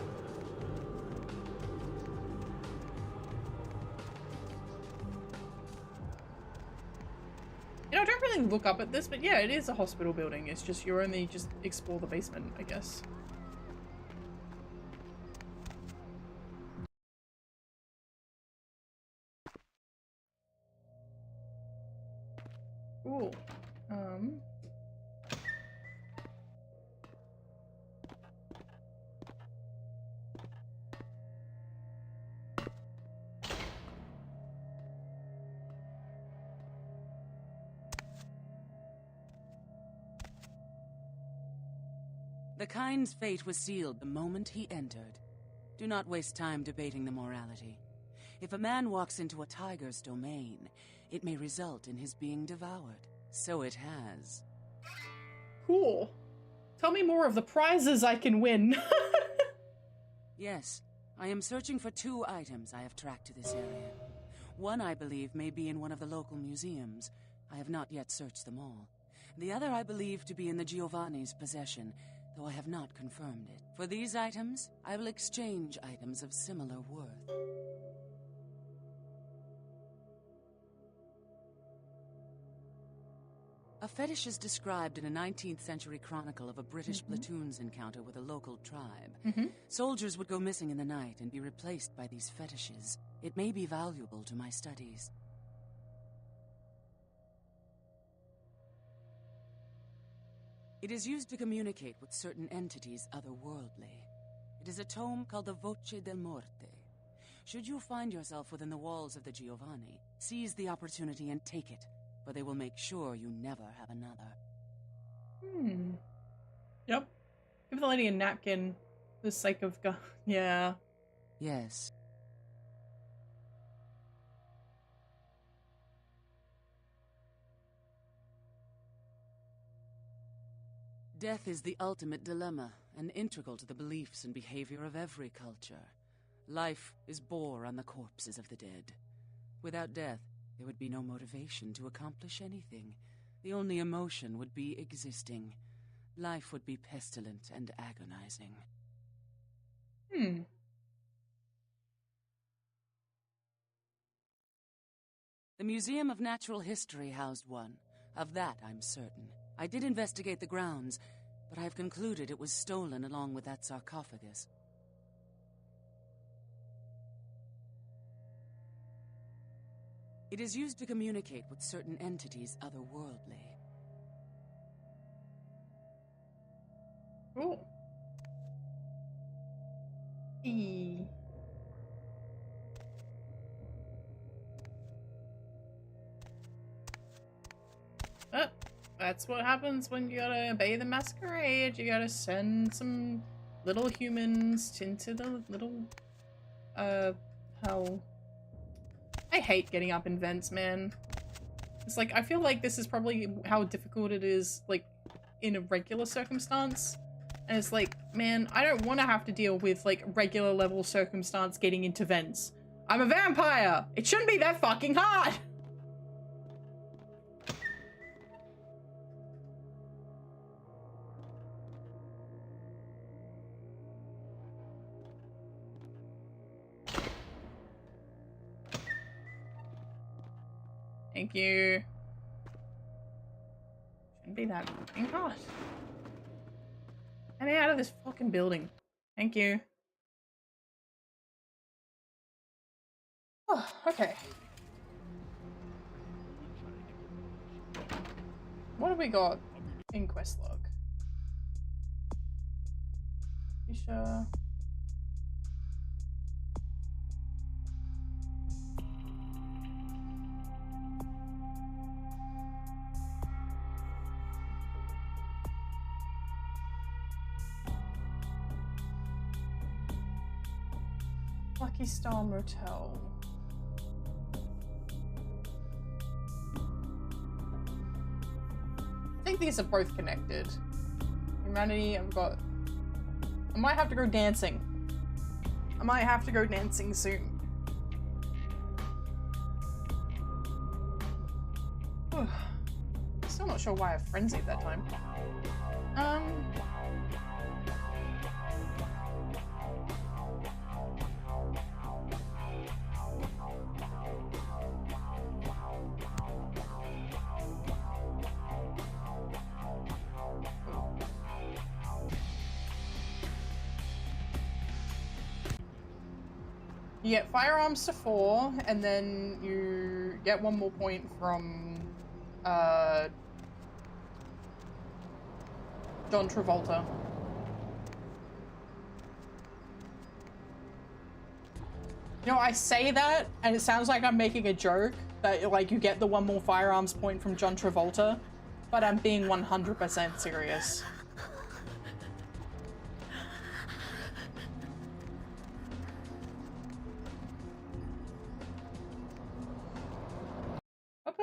You know, I don't really look up at this, but yeah, it is a hospital building. It's just you only just explore the basement, I guess. Cool. The kind's fate was sealed the moment he entered. Do not waste time debating the morality. If a man walks into a tiger's domain, it may result in his being devoured. So it has. Cool. Tell me more of the prizes I can win. Yes, I am searching for 2 items I have tracked to this area. One, I believe, may be in one of the local museums. I have not yet searched them all. The other I believe to be in the Giovanni's possession, though I have not confirmed it. For these items, I will exchange items of similar worth. A fetish is described in a 19th century chronicle of a British platoon's encounter with a local tribe. Soldiers would go missing in the night and be replaced by these fetishes. It may be valuable to my studies. It is used to communicate with certain entities otherworldly. It is a tome called the Voce del Morte. Should you find yourself within the walls of the Giovanni, seize the opportunity and take it, for they will make sure you never have another. Yep. Give the lady a napkin. The sake of God. Yeah. Yes. Death is the ultimate dilemma, and integral to the beliefs and behavior of every culture. Life is bore on the corpses of the dead. Without death, there would be no motivation to accomplish anything. The only emotion would be existing. Life would be pestilent and agonizing. The Museum of Natural History housed one. Of that, I'm certain. I did investigate the grounds, but I have concluded it was stolen along with that sarcophagus. It is used to communicate with certain entities otherworldly. Cool. Oh, that's what happens when you gotta obey the masquerade. You gotta send some little humans into the little, hell. I hate getting up in vents, man. It's like, I feel like this is probably how difficult it is, like, in a regular circumstance. And it's like, man, I don't want to have to deal with, like, regular level circumstance getting into vents. I'm a vampire! It shouldn't be that fucking hard! Thank you. Shouldn't be that fucking hard. Get me out of this fucking building. Thank you. Oh, okay. What have we got in quest log? You sure? Lucky Star Motel. I think these are both connected. Humanity, I've got... I might have to go dancing. I might have to go dancing soon. Still not sure why I frenzied that time. You get firearms to 4, and then you get 1 more point from, John Travolta. You know, I say that, and it sounds like I'm making a joke, that, like, you get the 1 more firearms point from John Travolta, but I'm being 100% serious.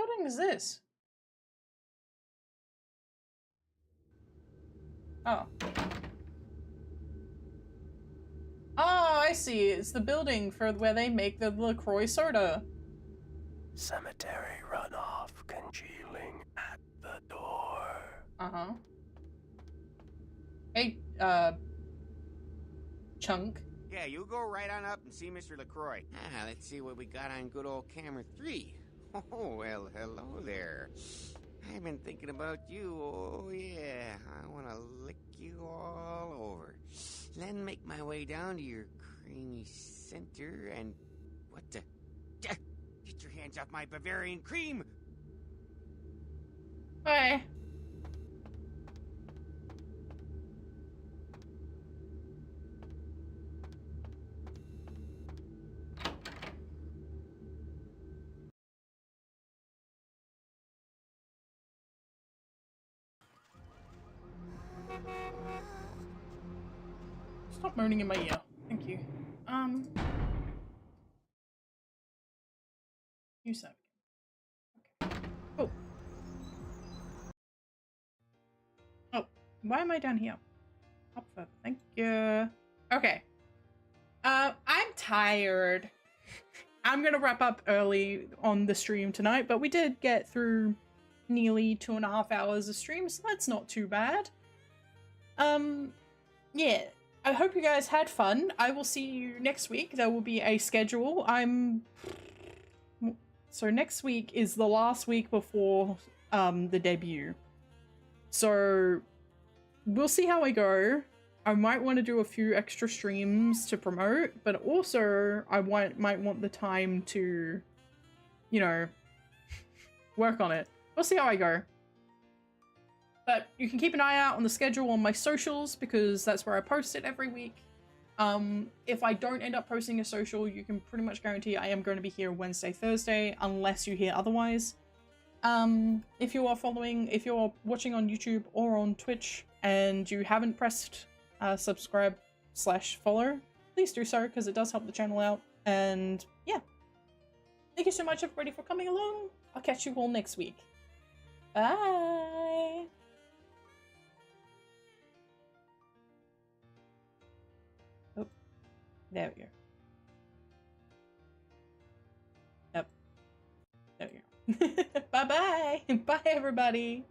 building is this? Oh. Oh, I see. It's the building for where they make the LaCroix soda. Cemetery runoff congealing at the door. Uh-huh. Hey, Chunk. Yeah, you go right on up and see Mr. LaCroix. Ah, let's see what we got on good old camera 3. Oh, well, hello there. I've been thinking about you, oh yeah. I want to lick you all over. Then make my way down to your creamy center and... What the... Get your hands off my Bavarian cream! Bye. Stop moaning in my ear. Thank you. You said. Okay. Oh. Oh, why am I down here? Up further. Thank you. Okay. I'm tired. I'm gonna wrap up early on the stream tonight, but we did get through nearly 2.5 hours of stream, so that's not too bad. Yeah. I hope you guys had fun. I will see you next week. There will be a schedule. So next week is the last week before the debut. So we'll see how I go. I might want to do a few extra streams to promote, but also I might want the time to, you know, work on it. We'll see how I go. But you can keep an eye out on the schedule on my socials because that's where I post it every week. If I don't end up posting a social, you can pretty much guarantee I am going to be here Wednesday, Thursday, unless you hear otherwise. If you're watching on YouTube or on Twitch and you haven't pressed subscribe/follow, please do so because it does help the channel out. And yeah, thank you so much everybody for coming along. I'll catch you all next week. Bye. Oh, there we go. Yep. There we go. Bye-bye. Bye, everybody.